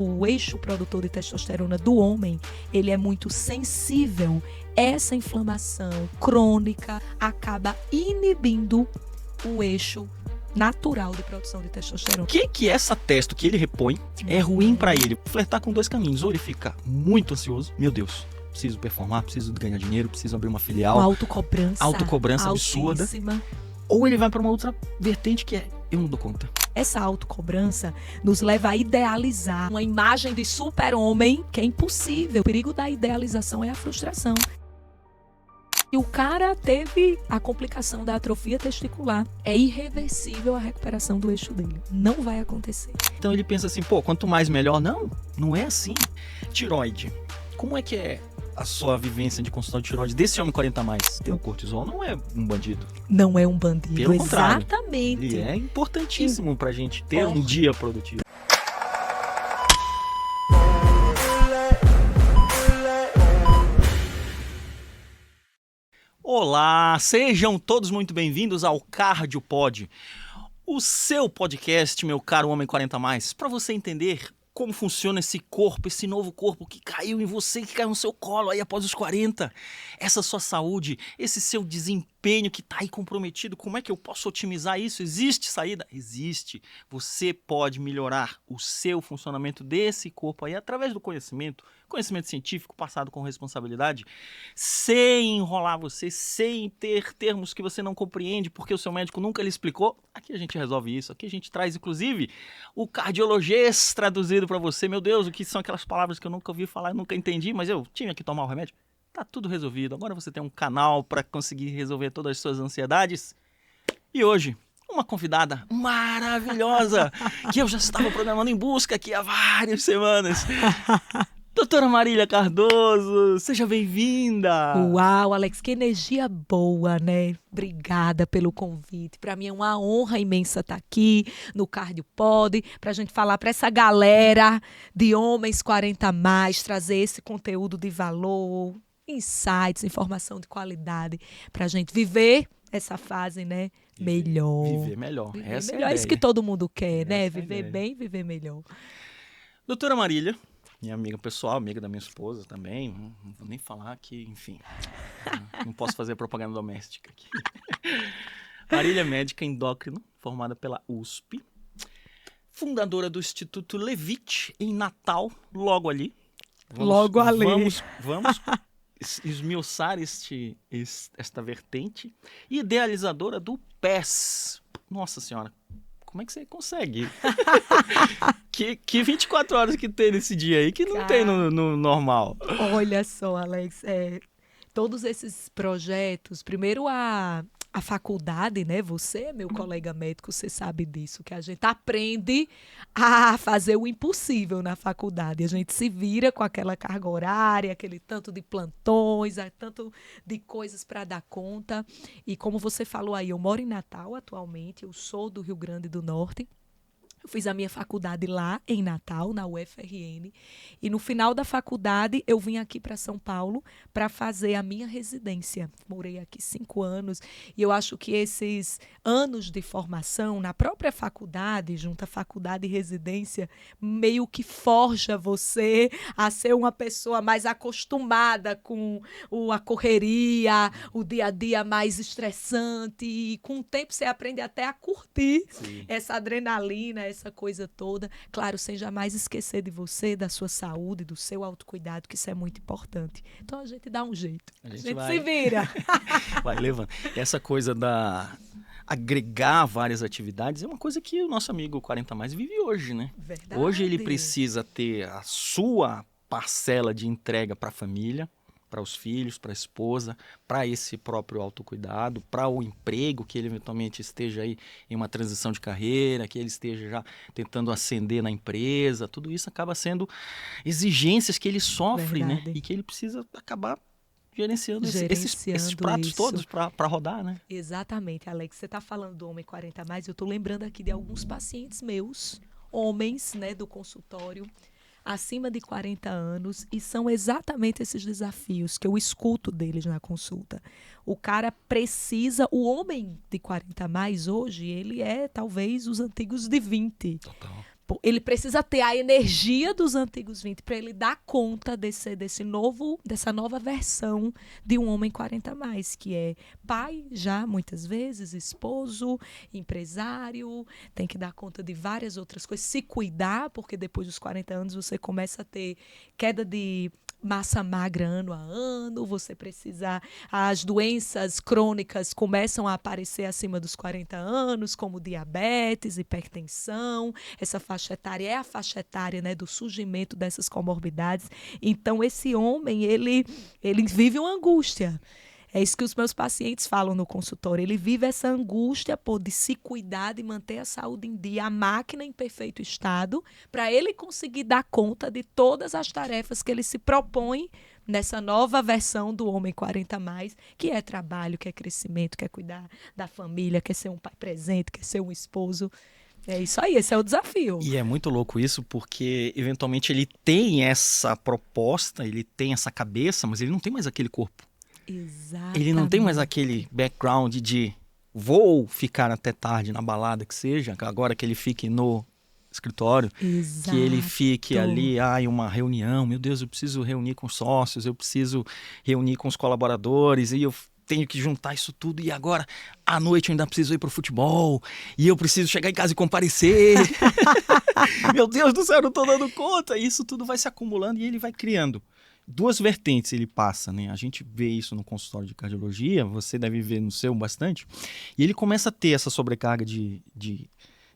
O eixo produtor de testosterona do homem, ele é muito sensível. Essa inflamação crônica acaba inibindo o eixo natural de produção de testosterona. O que essa testo que ele repõe é ruim pra ele? Flertar com dois caminhos. Ou ele fica muito ansioso, meu Deus, preciso performar, preciso ganhar dinheiro, preciso abrir uma filial. Com autocobrança absurda. altíssima. Ou ele vai pra uma outra vertente que é, eu não dou conta. Essa autocobrança nos leva a idealizar uma imagem de super-homem que é impossível. O perigo da idealização é a frustração. E o cara teve a complicação da atrofia testicular. É irreversível a recuperação do eixo dele. Não vai acontecer. Então ele pensa assim, pô, quanto mais melhor. Não é assim. Tiroide. Como é que é a sua vivência de consultório de tiroide desse homem 40 a mais? O cortisol não é um bandido. Não é um bandido. Pelo contrário. Exatamente. Ele é importantíssimo pra gente ter um dia produtivo. Olá, sejam todos muito bem-vindos ao Cardio Pod, o seu podcast, meu caro homem 40 a mais, para você entender como funciona esse corpo, esse novo corpo que caiu em você, que caiu no seu colo aí após os 40, essa sua saúde, esse seu desempenho que está aí comprometido. Como é que eu posso otimizar isso? Existe saída? Existe. Você pode melhorar o seu funcionamento desse corpo aí através do conhecimento científico passado com responsabilidade, sem enrolar você, sem ter termos que você não compreende porque o seu médico nunca lhe explicou. Aqui a gente resolve isso, aqui a gente traz inclusive o cardiologês traduzido para você. Meu Deus, o que são aquelas palavras que eu nunca ouvi falar, eu nunca entendi, mas eu tinha que tomar o remédio. Tá tudo resolvido, agora você tem um canal para conseguir resolver todas as suas ansiedades. E hoje, uma convidada maravilhosa, que eu já estava programando em busca aqui há várias semanas. Doutora Marília Cardoso, seja bem-vinda! Uau, Alex, que energia boa, né? Obrigada pelo convite. Para mim é uma honra imensa estar aqui no Cardio Pod, para a gente falar para essa galera de homens 40 a mais, trazer esse conteúdo de valor, insights, informação de qualidade, para a gente viver essa fase, né? Melhor. Viver melhor. Viver Essa melhor. é a É isso que ideia. todo mundo quer, né? Essa é a Viver ideia. bem, viver melhor. Doutora Marília, minha amiga pessoal, amiga da minha esposa também, não vou nem falar que, enfim, não posso fazer propaganda doméstica aqui. Marília é médica endócrino, formada pela USP, fundadora do Instituto Levite, em Natal, logo ali. Logo ali. Vamos esmiuçar esta vertente. E idealizadora do PES. Nossa Senhora, como é que você consegue? que 24 horas que tem nesse dia aí que não tem no normal. Olha só, Alex, todos esses projetos, primeiro a faculdade, né? Você é meu colega médico, você sabe disso, que a gente aprende a fazer o impossível na faculdade. A gente se vira com aquela carga horária, aquele tanto de plantões, tanto de coisas para dar conta. E como você falou aí, eu moro em Natal atualmente, eu sou do Rio Grande do Norte. Eu fiz a minha faculdade lá em Natal, na UFRN, e no final da faculdade eu vim aqui para São Paulo para fazer a minha residência. Morei aqui 5 anos e eu acho que esses anos de formação na própria faculdade, junto à faculdade e residência, meio que forja você a ser uma pessoa mais acostumada com a correria, o dia a dia mais estressante, e com o tempo você aprende até a curtir essa adrenalina, essa coisa toda, claro, sem jamais esquecer de você, da sua saúde, do seu autocuidado, que isso é muito importante. Então a gente dá um jeito, a gente se vira. Vai levando. Essa coisa da agregar várias atividades é uma coisa que o nosso amigo 40 a mais vive hoje, né? Verdade. Hoje ele precisa ter a sua parcela de entrega para a família, para os filhos, para a esposa, para esse próprio autocuidado, para o emprego, que ele eventualmente esteja aí em uma transição de carreira, que ele esteja já tentando ascender na empresa. Tudo isso acaba sendo exigências que ele sofre, né? E que ele precisa acabar gerenciando esses pratos isso. todos para rodar, né? Exatamente, Alex. Você está falando do homem 40 a mais, eu estou lembrando aqui de alguns pacientes meus, homens, né, do consultório, acima de 40 anos, e são exatamente esses desafios que eu escuto deles na consulta. O cara precisa, o homem de 40 a mais hoje, ele é talvez os antigos de 20. Total. Ele precisa ter a energia dos antigos 20 para ele dar conta dessa nova versão de um homem 40 a mais, que é pai já, muitas vezes, esposo, empresário, tem que dar conta de várias outras coisas, se cuidar, porque depois dos 40 anos você começa a ter queda de massa magra ano a ano, você precisa, as doenças crônicas começam a aparecer acima dos 40 anos, como diabetes, hipertensão, essa faixa etária é a faixa etária, né, do surgimento dessas comorbidades. Então, esse homem, ele vive uma angústia. É isso que os meus pacientes falam no consultório. Ele vive essa angústia de se cuidar, de manter a saúde em dia, a máquina em perfeito estado, para ele conseguir dar conta de todas as tarefas que ele se propõe nessa nova versão do homem 40 a mais, que é trabalho, que é crescimento, quer cuidar da família, quer ser um pai presente, quer ser um esposo. É isso aí, esse é o desafio. E é muito louco isso, porque eventualmente ele tem essa proposta, ele tem essa cabeça, mas ele não tem mais aquele corpo. Exatamente. Ele não tem mais aquele background de vou ficar até tarde na balada, que seja, agora que ele fique no escritório, Exato. que ele fique ali, uma reunião, meu Deus, eu preciso reunir com os sócios, eu preciso reunir com os colaboradores, e eu tenho que juntar isso tudo, e agora, à noite eu ainda preciso ir pro futebol, e eu preciso chegar em casa e comparecer. Meu Deus do céu, eu não tô dando conta. E isso tudo vai se acumulando e ele vai criando. Duas vertentes ele passa, né? A gente vê isso no consultório de cardiologia, você deve ver no seu bastante, e ele começa a ter essa sobrecarga de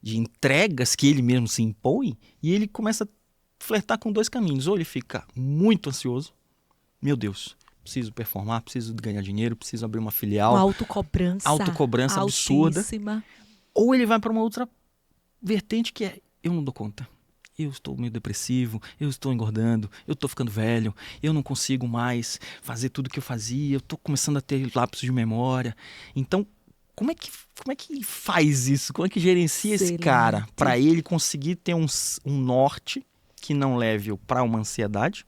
entregas que ele mesmo se impõe, e ele começa a flertar com dois caminhos. Ou ele fica muito ansioso, meu Deus, preciso performar, preciso ganhar dinheiro, preciso abrir uma filial. Uma autocobrança absurda. Altíssima. Ou ele vai para uma outra vertente que é, eu não dou conta. Eu estou meio depressivo, eu estou engordando, eu estou ficando velho, eu não consigo mais fazer tudo que eu fazia, eu estou começando a ter lapsos de memória. Então, como é que faz isso? Como é que gerencia esse cara para ele conseguir ter um norte que não leve-o para uma ansiedade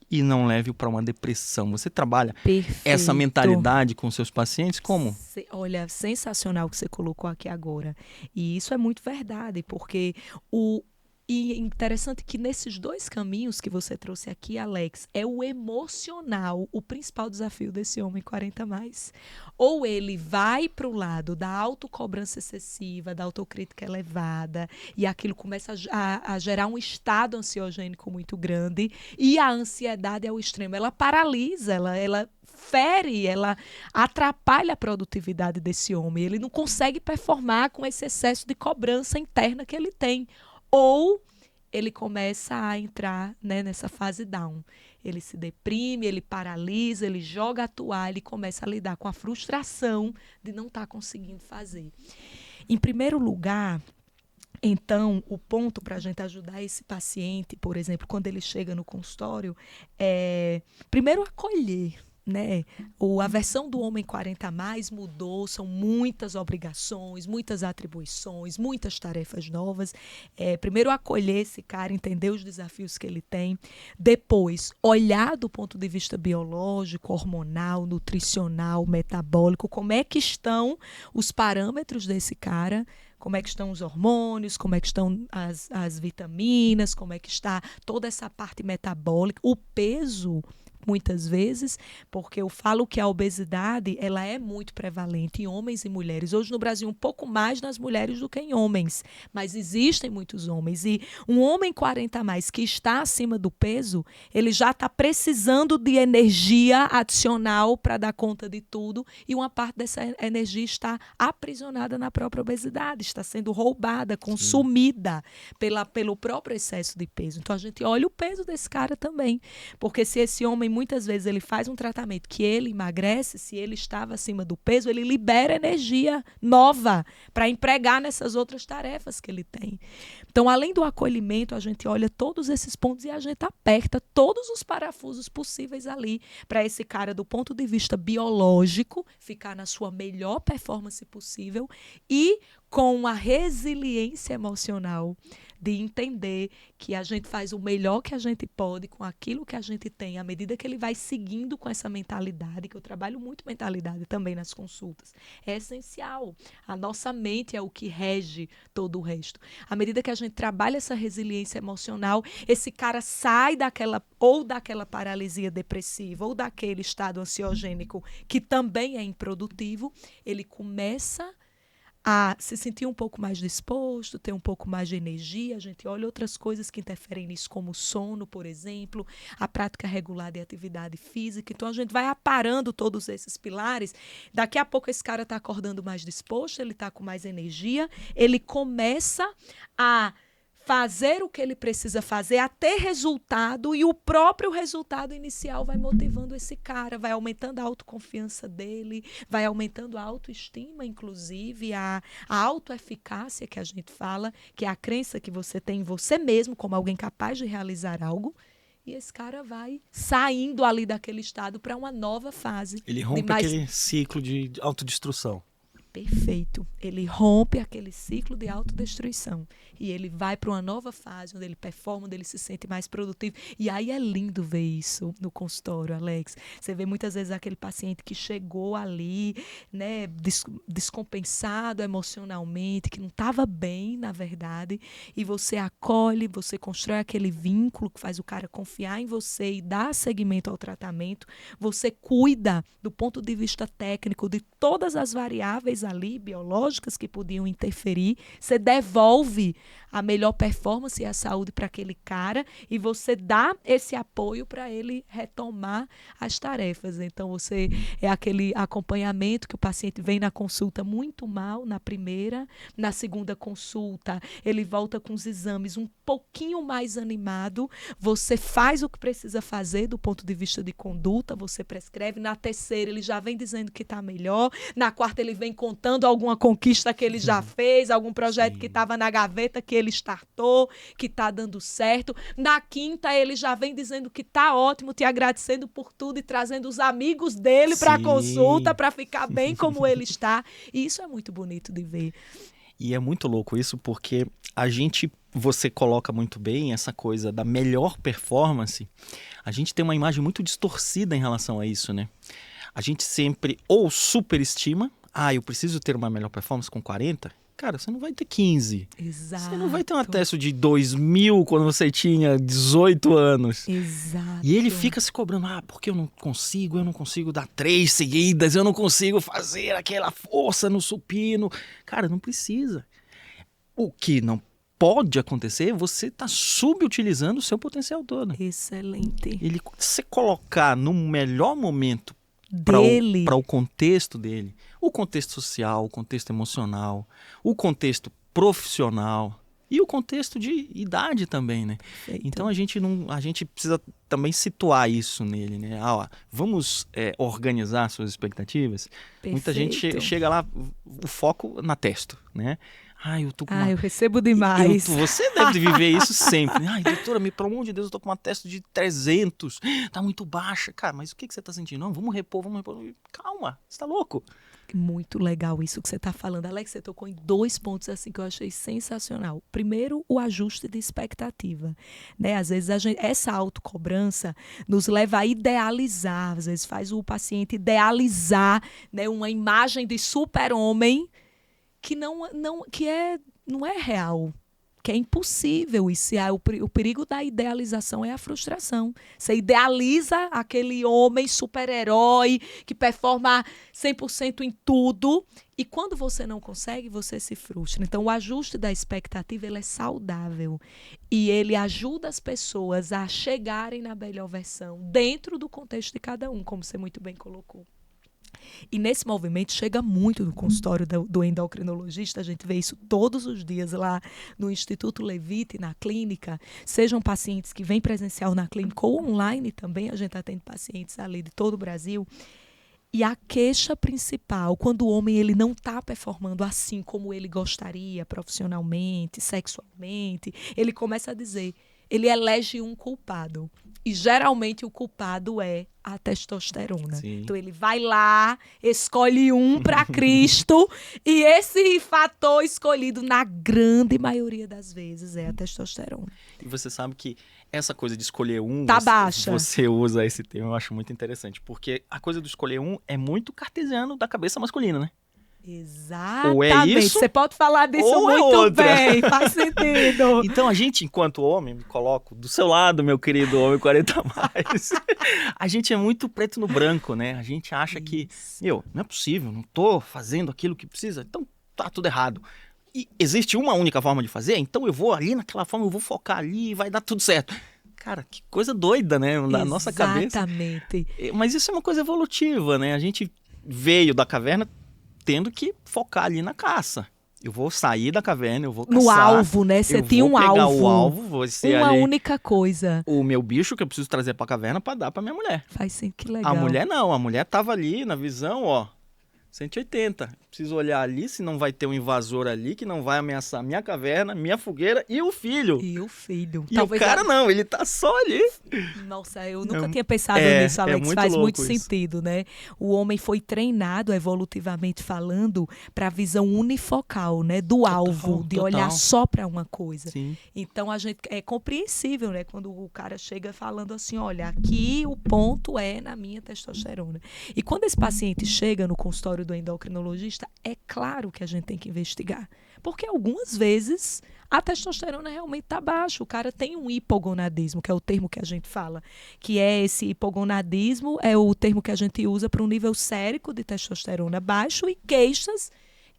e não leve-o para uma depressão? Você trabalha essa mentalidade com seus pacientes? Como? Olha, sensacional o que você colocou aqui agora. E isso é muito verdade, porque E interessante que nesses dois caminhos que você trouxe aqui, Alex, é o emocional, o principal desafio desse homem 40 a mais. Ou ele vai para o lado da autocobrança excessiva, da autocrítica elevada, e aquilo começa a gerar um estado ansiogênico muito grande, e a ansiedade ao extremo, ela paralisa, ela fere, ela atrapalha a produtividade desse homem. Ele não consegue performar com esse excesso de cobrança interna que ele tem. Ou ele começa a entrar, né, nessa fase down. Ele se deprime, ele paralisa, ele joga a toalha e começa a lidar com a frustração de não estar conseguindo fazer. Em primeiro lugar, então, o ponto para a gente ajudar esse paciente, por exemplo, quando ele chega no consultório, é primeiro acolher. Né? A versão do homem 40 a mais mudou, são muitas obrigações, muitas atribuições, muitas tarefas novas. Primeiro acolher esse cara, entender os desafios que ele tem. Depois, olhar do ponto de vista biológico, hormonal, nutricional, metabólico, como é que estão os parâmetros desse cara, como é que estão os hormônios, como é que estão as vitaminas, como é que está toda essa parte metabólica, o peso. Muitas vezes, porque eu falo que a obesidade ela é muito prevalente em homens e mulheres. Hoje no Brasil um pouco mais nas mulheres do que em homens, mas existem muitos homens. E um homem 40 a mais que está acima do peso, ele já está precisando de energia adicional para dar conta de tudo, e uma parte dessa energia está aprisionada na própria obesidade, está sendo roubada, consumida pelo próprio excesso de peso. Então a gente olha o peso desse cara também, porque se esse homem muitas vezes ele faz um tratamento que ele emagrece, se ele estava acima do peso, ele libera energia nova para empregar nessas outras tarefas que ele tem. Então, além do acolhimento, a gente olha todos esses pontos e a gente aperta todos os parafusos possíveis ali para esse cara, do ponto de vista biológico, ficar na sua melhor performance possível e com a resiliência emocional de entender que a gente faz o melhor que a gente pode com aquilo que a gente tem, à medida que ele vai seguindo com essa mentalidade, que eu trabalho muito mentalidade também nas consultas. É essencial. A nossa mente é o que rege todo o resto. À medida que a gente trabalha essa resiliência emocional, esse cara sai daquela paralisia depressiva ou daquele estado ansiogênico que também é improdutivo, ele começa a se sentir um pouco mais disposto, ter um pouco mais de energia. A gente olha outras coisas que interferem nisso, como o sono, por exemplo, a prática regular de atividade física. Então, a gente vai aparando todos esses pilares. Daqui a pouco, esse cara está acordando mais disposto, ele está com mais energia, ele começa a fazer o que ele precisa fazer, a ter resultado, e o próprio resultado inicial vai motivando esse cara, vai aumentando a autoconfiança dele, vai aumentando a autoestima, inclusive, a autoeficácia que a gente fala, que é a crença que você tem em você mesmo como alguém capaz de realizar algo. E esse cara vai saindo ali daquele estado para uma nova fase. Ele rompe aquele ciclo de autodestruição. Perfeito. Ele rompe aquele ciclo de autodestruição e ele vai para uma nova fase onde ele performa, onde ele se sente mais produtivo. E aí é lindo ver isso no consultório, Alex. Você vê muitas vezes aquele paciente que chegou ali, né, descompensado emocionalmente, que não estava bem, na verdade, e você acolhe, você constrói aquele vínculo que faz o cara confiar em você e dar seguimento ao tratamento. Você cuida do ponto de vista técnico de todas as variáveis ali, biológicas, que podiam interferir. Você devolve a melhor performance e a saúde para aquele cara e você dá esse apoio para ele retomar as tarefas. Então, você é aquele acompanhamento que o paciente vem na consulta muito mal, na primeira, na segunda consulta, ele volta com os exames um pouquinho mais animado, você faz o que precisa fazer do ponto de vista de conduta, você prescreve, na terceira ele já vem dizendo que está melhor, na quarta ele vem contando alguma conquista que ele já fez, algum projeto que estava na gaveta que ele startou, que está dando certo. Na quinta ele já vem dizendo que está ótimo, te agradecendo por tudo e trazendo os amigos dele para a consulta para ficar bem como ele está. E isso é muito bonito de ver. E é muito louco isso porque você coloca muito bem essa coisa da melhor performance. A gente tem uma imagem muito distorcida em relação a isso, né? A gente sempre ou superestima, eu preciso ter uma melhor performance com 40. Cara, você não vai ter 15. Exato. Você não vai ter uma teste de 2000 quando você tinha 18 anos. Exato. E ele fica se cobrando, porque eu não consigo dar 3 seguidas, eu não consigo fazer aquela força no supino. Cara, não precisa. O que não pode acontecer, você está subutilizando o seu potencial todo. Excelente. Se colocar no melhor momento dele, para o contexto dele, o contexto social, o contexto emocional, o contexto profissional e o contexto de idade também, né? Perfeito. Então a gente precisa também situar isso nele, né? Vamos organizar suas expectativas. Perfeito. Muita gente chega lá, o foco na testo, né? Eu recebo demais. Você deve viver isso sempre. Doutora, pelo amor de Deus, eu tô com uma teste de 300. Tá muito baixa. Cara, mas o que você tá sentindo? Não, vamos repor. Calma, você tá louco? Muito legal isso que você está falando. Alex, você tocou em 2 pontos assim que eu achei sensacional. Primeiro, o ajuste de expectativa, né? Às vezes essa autocobrança nos leva a idealizar, às vezes faz o paciente idealizar, né, uma imagem de super-homem que não é real, que é impossível. Isso o perigo da idealização é a frustração. Você idealiza aquele homem super-herói que performa 100% em tudo e quando você não consegue, você se frustra. Então, o ajuste da expectativa ele é saudável e ele ajuda as pessoas a chegarem na melhor versão dentro do contexto de cada um, como você muito bem colocou. E nesse movimento chega muito no consultório do endocrinologista, a gente vê isso todos os dias lá no Instituto Levite, na clínica, sejam pacientes que vêm presencial na clínica ou online também, a gente atende pacientes ali de todo o Brasil. E a queixa principal, quando o homem ele não está performando assim como ele gostaria, profissionalmente, sexualmente, ele começa a dizer: ele elege um culpado. E geralmente o culpado é a testosterona. Sim. Então ele vai lá, escolhe um para Cristo, e esse fator escolhido, na grande maioria das vezes, é a testosterona. E você sabe que essa coisa de escolher um, Tá baixa. você usa esse termo, eu acho muito interessante. Porque a coisa do escolher um é muito cartesiano da cabeça masculina, né? Exatamente. Ou é isso, você pode falar disso ou é muito outra. bem, faz sentido. Então a gente, enquanto homem, me coloco do seu lado, meu querido homem 40 mais. A gente é muito preto no branco, né? A gente acha que, não é possível, não tô fazendo aquilo que precisa, então tá tudo errado. E existe uma única forma de fazer, então eu vou ali naquela forma, eu vou focar ali e vai dar tudo certo. Cara, que coisa doida, né? Na nossa cabeça. Exatamente. Mas isso é uma coisa evolutiva, né? A gente veio da caverna tendo que focar ali na caça. Eu vou sair da caverna, eu vou caçar. No alvo, né? Você tinha um alvo. Eu vou pegar o alvo, vou ser uma ali única coisa. o meu bicho que eu preciso trazer pra caverna pra dar pra minha mulher. Faz sim, que legal. A mulher não, a mulher tava ali na visão, ó, 180. Preciso olhar ali se não vai ter um invasor ali que não vai ameaçar minha caverna, minha fogueira e o filho. E o filho. E talvez o cara não, ele tá só ali. Nossa, eu nunca tinha pensado nisso, Alex. muito Faz muito isso. sentido, né? O homem foi treinado, evolutivamente falando, para a visão unifocal, né? Do alvo, de olhar só para uma coisa. Sim. Então, a gente é compreensível, né? Quando o cara chega falando assim, olha, aqui o ponto é na minha testosterona. E quando esse paciente chega no consultório do endocrinologista, é claro que a gente tem que investigar. Porque algumas vezes a testosterona realmente está baixa. O cara tem um hipogonadismo, que é o termo que a gente fala, que é esse hipogonadismo, é o termo que a gente usa para um nível sérico de testosterona baixo e queixas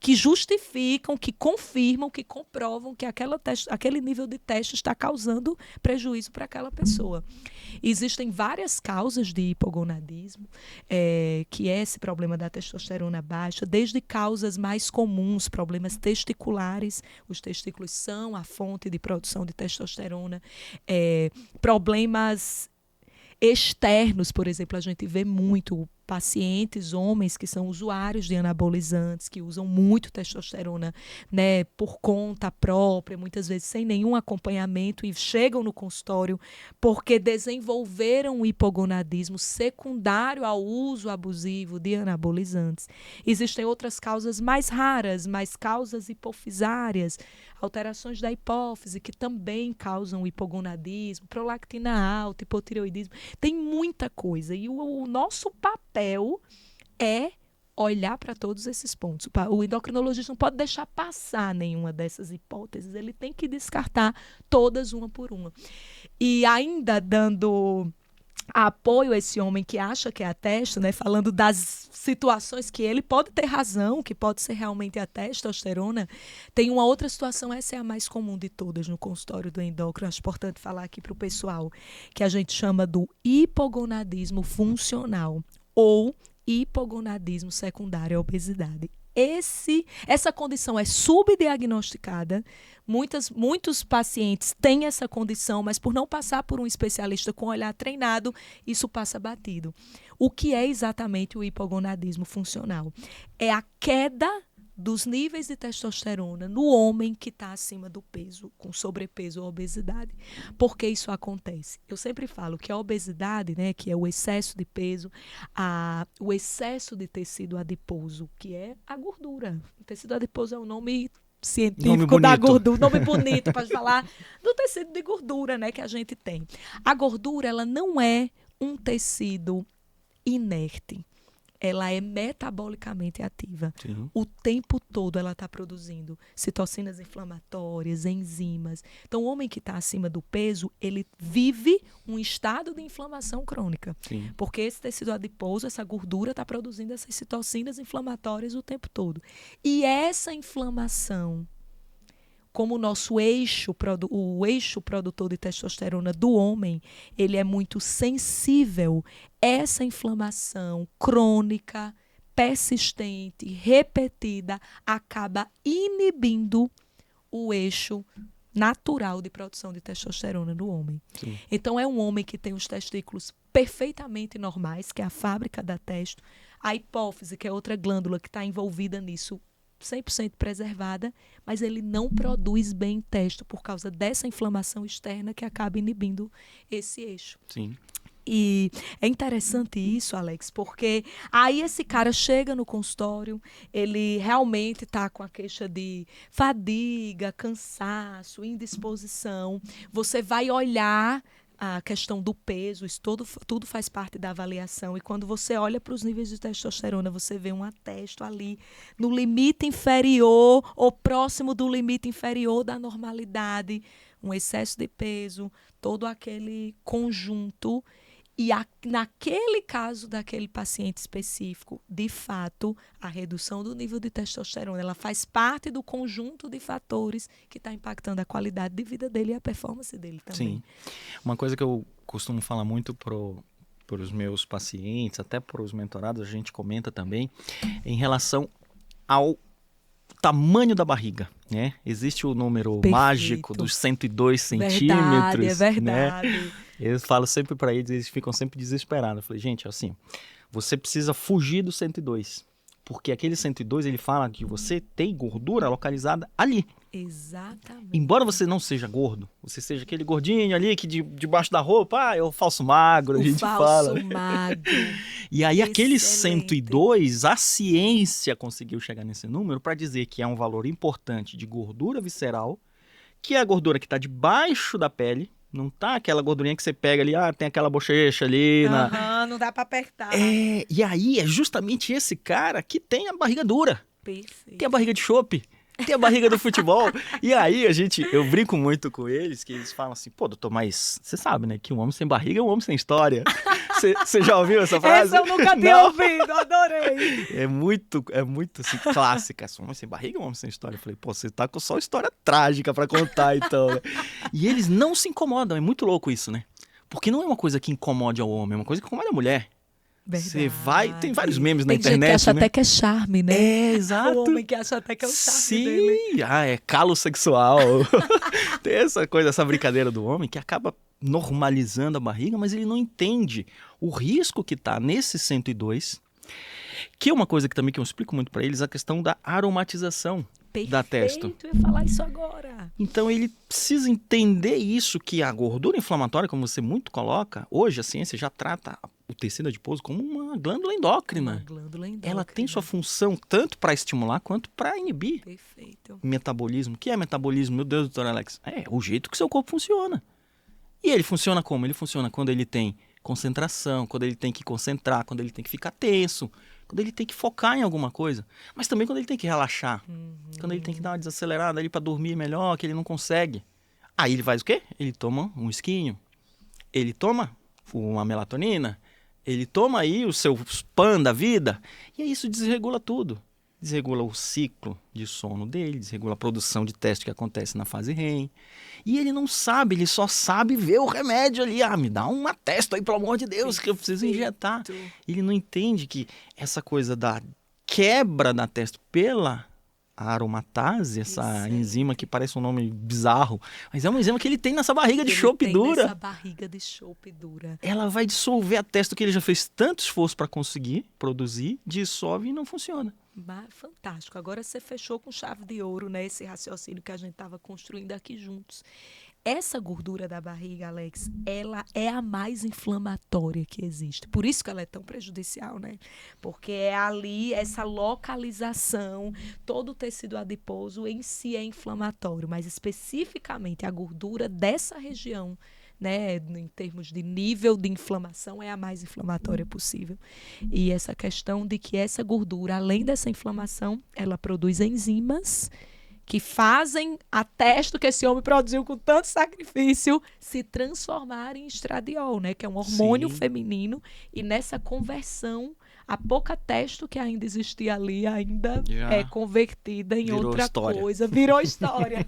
que justificam, que confirmam, que comprovam que aquele nível de teste está causando prejuízo para aquela pessoa. Existem várias causas de hipogonadismo, que é esse problema da testosterona baixa, desde causas mais comuns, problemas testiculares, os testículos são a fonte de produção de testosterona, problemas externos, por exemplo, a gente vê muito pacientes, homens que são usuários de anabolizantes, que usam muito testosterona, né, por conta própria, muitas vezes sem nenhum acompanhamento, e chegam no consultório porque desenvolveram um hipogonadismo secundário ao uso abusivo de anabolizantes. Existem outras causas mais raras, mas causas hipofisárias, alterações da hipófise, que também causam hipogonadismo, prolactina alta, hipotireoidismo. Tem muita coisa. E o nosso papel é olhar para todos esses pontos. O endocrinologista não pode deixar passar nenhuma dessas hipóteses. Ele tem que descartar todas uma por uma. E ainda dando apoio a esse homem que acha que é a testo, né, falando das situações que ele pode ter razão, que pode ser realmente a testosterona, tem uma outra situação, essa é a mais comum de todas no consultório do endócrino, acho importante falar aqui para o pessoal, que a gente chama do hipogonadismo funcional ou hipogonadismo secundário à obesidade. Essa condição é subdiagnosticada. Muitos pacientes têm essa condição, mas por não passar por um especialista com olhar treinado, isso passa batido. O que é exatamente o hipogonadismo funcional? É a queda dos níveis de testosterona no homem que está acima do peso, com sobrepeso ou obesidade. Por que isso acontece? Eu sempre falo que a obesidade, né, que é o excesso de peso, o excesso de tecido adiposo, que é a gordura. O tecido adiposo é o nome científico da gordura, nome bonito para falar do tecido de gordura, né, que a gente tem. A gordura, ela não é um tecido inerte. Ela é metabolicamente ativa. Sim. O tempo todo ela está produzindo citocinas inflamatórias, enzimas. Então, o homem que está acima do peso, ele vive um estado de inflamação crônica. Sim. Porque esse tecido adiposo, essa gordura, está produzindo essas citocinas inflamatórias o tempo todo. E essa inflamação, como o eixo produtor de testosterona do homem, ele é muito sensível. Essa inflamação crônica, persistente, repetida, acaba inibindo o eixo natural de produção de testosterona do homem. Sim. Então, é um homem que tem os testículos perfeitamente normais, que é a fábrica da testo. A hipófise, que é outra glândula que está envolvida nisso, 100% preservada, mas ele não produz bem testo por causa dessa inflamação externa que acaba inibindo esse eixo. Sim. E é interessante isso, Alex, porque aí esse cara chega no consultório, ele realmente está com a queixa de fadiga, cansaço, indisposição. Você vai olhar a questão do peso, isso tudo faz parte da avaliação. E quando você olha para os níveis de testosterona, você vê um atesto ali no limite inferior ou próximo do limite inferior da normalidade, um excesso de peso, todo aquele conjunto. E naquele caso daquele paciente específico, de fato, a redução do nível de testosterona, ela faz parte do conjunto de fatores que está impactando a qualidade de vida dele e a performance dele também. Sim. Uma coisa que eu costumo falar muito para os meus pacientes, até para os mentorados, a gente comenta também, em relação ao tamanho da barriga, né? Existe o número mágico dos 102 centímetros. É verdade. Né? Eu falo sempre para eles ficam sempre desesperados. Eu falei, gente, assim, você precisa fugir do 102, porque aquele 102, ele fala que você tem gordura localizada ali. Exatamente. Embora você não seja gordo, você seja aquele gordinho ali que debaixo da roupa, é o falso magro, a gente fala. O falso magro. E aí aquele 102, a ciência conseguiu chegar nesse número para dizer que é um valor importante de gordura visceral, que é a gordura que está debaixo da pele, não tá aquela gordurinha que você pega ali, tem aquela bochecha ali. Não dá para apertar. E aí é justamente esse cara que tem a barriga dura. Perfeito. Tem a barriga de chope. Tem a barriga do futebol. E aí eu brinco muito com eles, que eles falam assim, pô, doutor, mas você sabe, né, que um homem sem barriga é um homem sem história. Você já ouviu essa frase? Essa eu nunca tinha ouvido, adorei. É muito assim, clássica. Um homem sem barriga é um homem sem história. Eu falei, pô, você tá com só história trágica pra contar, então. Né? E eles não se incomodam, é muito louco isso, né? Porque não é uma coisa que incomode ao homem, é uma coisa que incomoda a mulher. Você vai... Tem vários memes na internet, gente que acha né? até que é charme, né? É, exato. O homem que acha até que é o charme dele. Sim, é calo sexual. Tem essa coisa, essa brincadeira do homem que acaba normalizando a barriga, mas ele não entende o risco que tá nesse 102, que é uma coisa que também que eu explico muito para eles, a questão da aromatização. Da testo. Eu ia falar isso agora. Então ele precisa entender isso, que a gordura inflamatória, como você muito coloca, hoje a ciência já trata o tecido adiposo como uma glândula endócrina. Uma glândula endócrina. Ela tem sua função tanto para estimular quanto para inibir. Perfeito. Metabolismo. O que é metabolismo? Meu Deus, doutor Alex. É o jeito que seu corpo funciona. E ele funciona como? Ele funciona quando ele tem concentração, quando ele tem que concentrar, quando ele tem que ficar tenso, quando ele tem que focar em alguma coisa, mas também quando ele tem que relaxar, quando ele tem que dar uma desacelerada ali para dormir melhor, que ele não consegue. Aí ele faz o quê? Ele toma um esquinho, ele toma uma melatonina, ele toma aí o seu spam da vida, e aí isso desregula tudo. Desregula o ciclo de sono dele, desregula a produção de teste que acontece na fase REM. E ele não sabe, ele só sabe ver o remédio ali. Me dá uma testo aí, pelo amor de Deus, que eu preciso injetar. Ele não entende que essa coisa da quebra da testo pela aromatase, essa enzima que parece um nome bizarro, mas é uma enzima que ele tem nessa barriga de chope dura. Nessa barriga de chope dura. Ela vai dissolver a testo que ele já fez tanto esforço para conseguir produzir, dissolve e não funciona. Fantástico. Agora você fechou com chave de ouro, né? Esse raciocínio que a gente estava construindo aqui juntos. Essa gordura da barriga, Alex, ela é a mais inflamatória que existe. Por isso que ela é tão prejudicial, né? Porque é ali essa localização, todo o tecido adiposo em si é inflamatório, mas especificamente a gordura dessa região, né, em termos de nível de inflamação, é a mais inflamatória possível. E essa questão de que essa gordura, além dessa inflamação, ela produz enzimas que fazem a testo que esse homem produziu com tanto sacrifício se transformar em estradiol, né, que é um hormônio feminino, e nessa conversão, a pouca testo que ainda existia ali ainda é convertida em outra coisa. Virou história.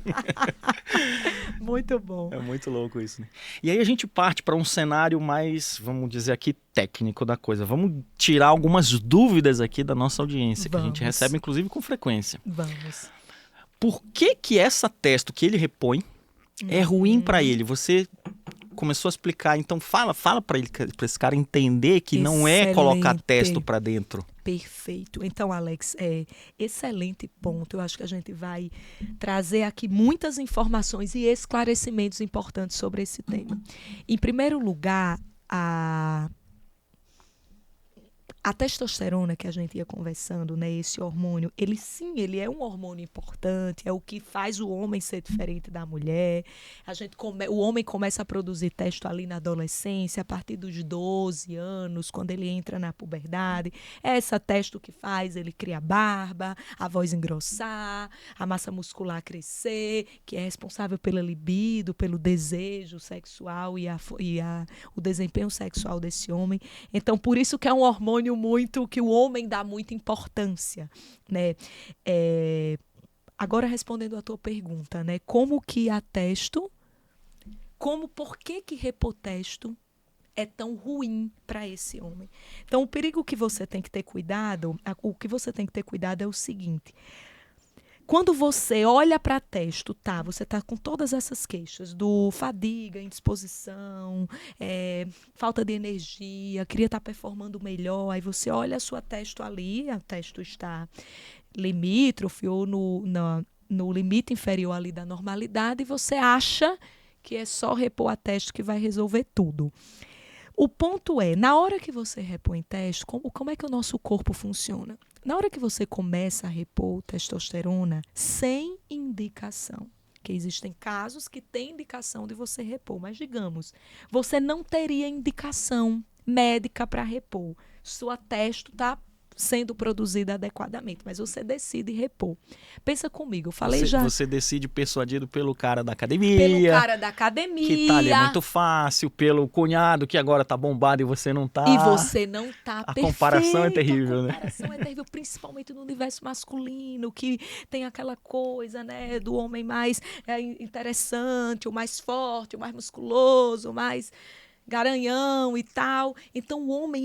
Muito bom. É muito louco isso, né? E aí a gente parte para um cenário mais, vamos dizer aqui, técnico da coisa. Vamos tirar algumas dúvidas aqui da nossa audiência, que a gente recebe, inclusive, com frequência. Vamos. Por que essa testo que ele repõe é ruim para ele? Você começou a explicar, então fala para esse cara entender que não é colocar testo para dentro. Perfeito. Então, Alex, excelente ponto. Eu acho que a gente vai trazer aqui muitas informações e esclarecimentos importantes sobre esse tema. Em primeiro lugar, a testosterona que a gente ia conversando, né, esse hormônio, ele é um hormônio importante, é o que faz o homem ser diferente da mulher. O homem começa a produzir testo ali na adolescência, a partir dos 12 anos, quando ele entra na puberdade. É essa testo que faz ele criar barba, a voz engrossar, a massa muscular crescer, que é responsável pela libido, pelo desejo sexual e o desempenho sexual desse homem. Então, por isso que é um hormônio muito que o homem dá muita importância, né? Agora respondendo a tua pergunta, né? Por que repor testo é tão ruim para esse homem? Então, o perigo que você tem que ter cuidado, o que você tem que ter cuidado é o seguinte: quando você olha para testo, você está com todas essas queixas do fadiga, indisposição, falta de energia, queria estar performando melhor, aí você olha a sua testo ali, a testo está limítrofe ou no limite inferior ali da normalidade, e você acha que é só repor a testo que vai resolver tudo. O ponto é, na hora que você repõe testo, como é que o nosso corpo funciona? Na hora que você começa a repor testosterona sem indicação, que existem casos que têm indicação de você repor, mas digamos, você não teria indicação médica para repor. Sua testo está sendo produzida adequadamente, mas você decide repor. Pensa comigo, eu falei Você decide persuadido pelo cara da academia. Pelo cara da academia. Que tá ali é muito fácil, pelo cunhado que agora tá bombado e você não tá. E você não tá A perfeito. comparação é terrível, né? A comparação é terrível, principalmente no universo masculino, que tem aquela coisa, né, do homem mais interessante, o mais forte, o mais musculoso, o mais garanhão e tal. Então o homem,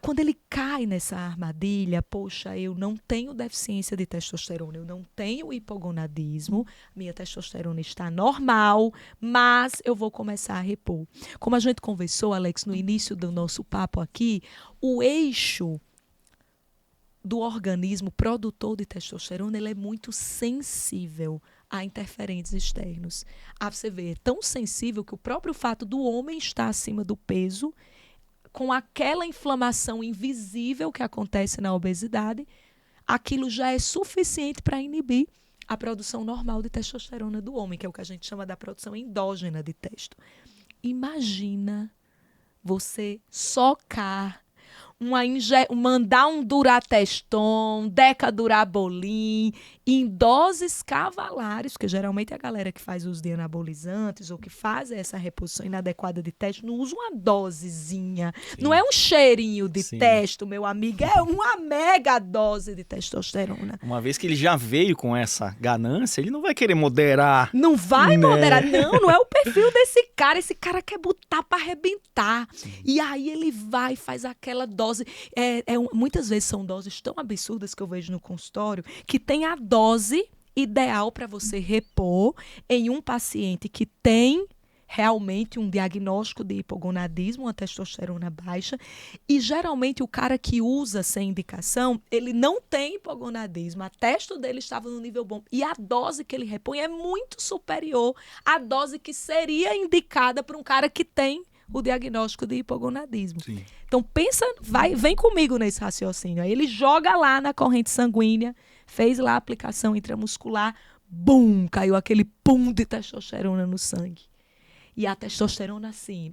quando ele cai nessa armadilha, poxa, eu não tenho deficiência de testosterona, eu não tenho hipogonadismo, minha testosterona está normal, mas eu vou começar a repor. Como a gente conversou, Alex, no início do nosso papo aqui, o eixo do organismo produtor de testosterona, ele é muito sensível a interferentes externos. Você vê, é tão sensível que o próprio fato do homem estar acima do peso, com aquela inflamação invisível que acontece na obesidade, aquilo já é suficiente para inibir a produção normal de testosterona do homem, que é o que a gente chama da produção endógena de testo. Imagina você socar mandar um Durateston, Decadurabolin, em doses cavalares, porque geralmente a galera que faz uso de anabolizantes ou que faz essa reposição inadequada de testo não usa uma dosezinha. Sim. Não é um cheirinho de testo, meu amigo, é uma mega dose de testosterona. Uma vez que ele já veio com essa ganância, ele não vai querer moderar. Não vai moderar, não é o perfil desse cara. Esse cara quer botar para arrebentar. Sim. E aí ele vai, faz aquela dose. Muitas vezes são doses tão absurdas que eu vejo no consultório, que tem a dose ideal para você repor em um paciente que tem realmente um diagnóstico de hipogonadismo, uma testosterona baixa, e geralmente o cara que usa sem indicação, ele não tem hipogonadismo, a testo dele estava no nível bom, e a dose que ele repõe é muito superior à dose que seria indicada para um cara que tem o diagnóstico de hipogonadismo. Sim. Então vem comigo nesse raciocínio. Aí ele joga lá na corrente sanguínea, fez lá a aplicação intramuscular, bum, caiu aquele pum de testosterona no sangue. E a testosterona, assim,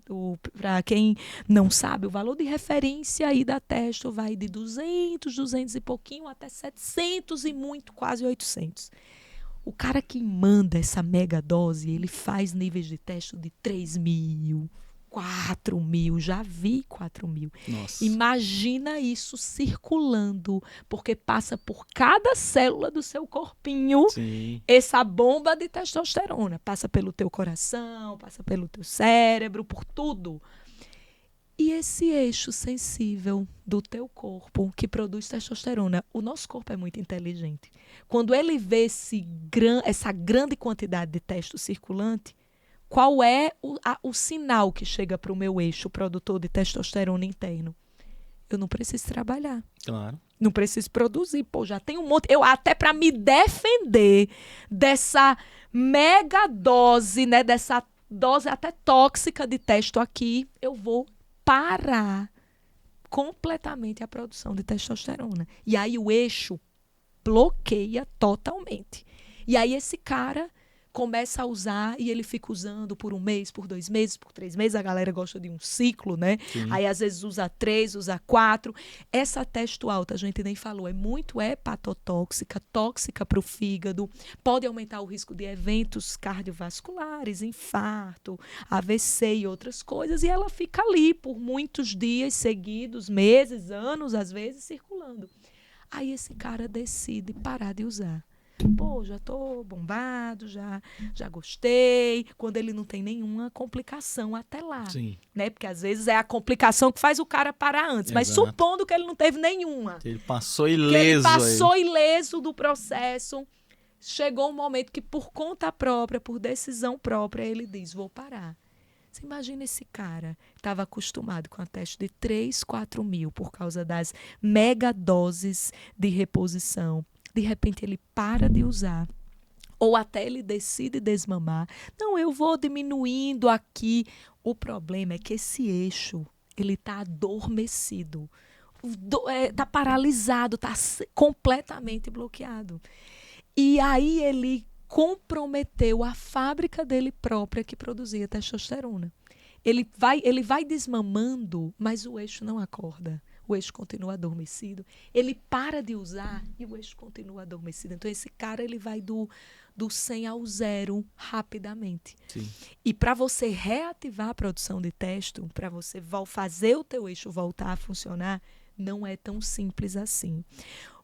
para quem não sabe, o valor de referência aí da testo vai de 200 e pouquinho, até 700 e muito, quase 800. O cara que manda essa mega dose, ele faz níveis de testo de 3.000, 4.000, já vi 4.000. Nossa. Imagina isso circulando, porque passa por cada célula do seu corpinho. Sim. Essa bomba de testosterona. Passa pelo teu coração, passa pelo teu cérebro, por tudo. E esse eixo sensível do teu corpo que produz testosterona, o nosso corpo é muito inteligente. Quando ele vê essa grande quantidade de testo circulante, qual é o sinal que chega para o meu eixo produtor de testosterona interno? eu não preciso trabalhar. Claro. Não preciso produzir. Pô, já tem um monte. Eu até para me defender dessa mega dose, né? Dessa dose até tóxica de testo aqui, eu vou parar completamente a produção de testosterona. E aí o eixo bloqueia totalmente. E aí esse cara começa a usar e ele fica usando por 1 mês, por 2 meses, por 3 meses. A galera gosta de um ciclo, né? Sim. Aí às vezes usa 3, usa 4. Essa testo alta, a gente nem falou, é muito hepatotóxica, tóxica para o fígado, pode aumentar o risco de eventos cardiovasculares, infarto, AVC e outras coisas. E ela fica ali por muitos dias seguidos, meses, anos, às vezes, circulando. Aí esse cara decide parar de usar. Pô, já tô bombado, já gostei, quando ele não tem nenhuma complicação até lá. Sim. Né? Porque às vezes é a complicação que faz o cara parar antes. Mas Exato. supondo que ele não teve nenhuma. Ele passou Que ileso. ele passou ileso do processo. Chegou um momento que, por conta própria, por decisão própria, ele diz, vou parar. Você imagina esse cara, estava acostumado com a teste de 3, 4 mil por causa das mega doses de reposição. De repente ele para de usar. Ou até ele decide desmamar. Não, eu vou diminuindo aqui. O problema é que esse eixo, ele está adormecido. Está paralisado, está completamente bloqueado. E aí ele comprometeu a fábrica dele própria que produzia testosterona. Ele vai desmamando, mas o eixo não acorda. O eixo continua adormecido. Ele para de usar e o eixo continua adormecido. Então, esse cara ele vai do 100 ao 0 rapidamente. Sim. E para você reativar a produção de testo, para você fazer o teu eixo voltar a funcionar, não é tão simples assim.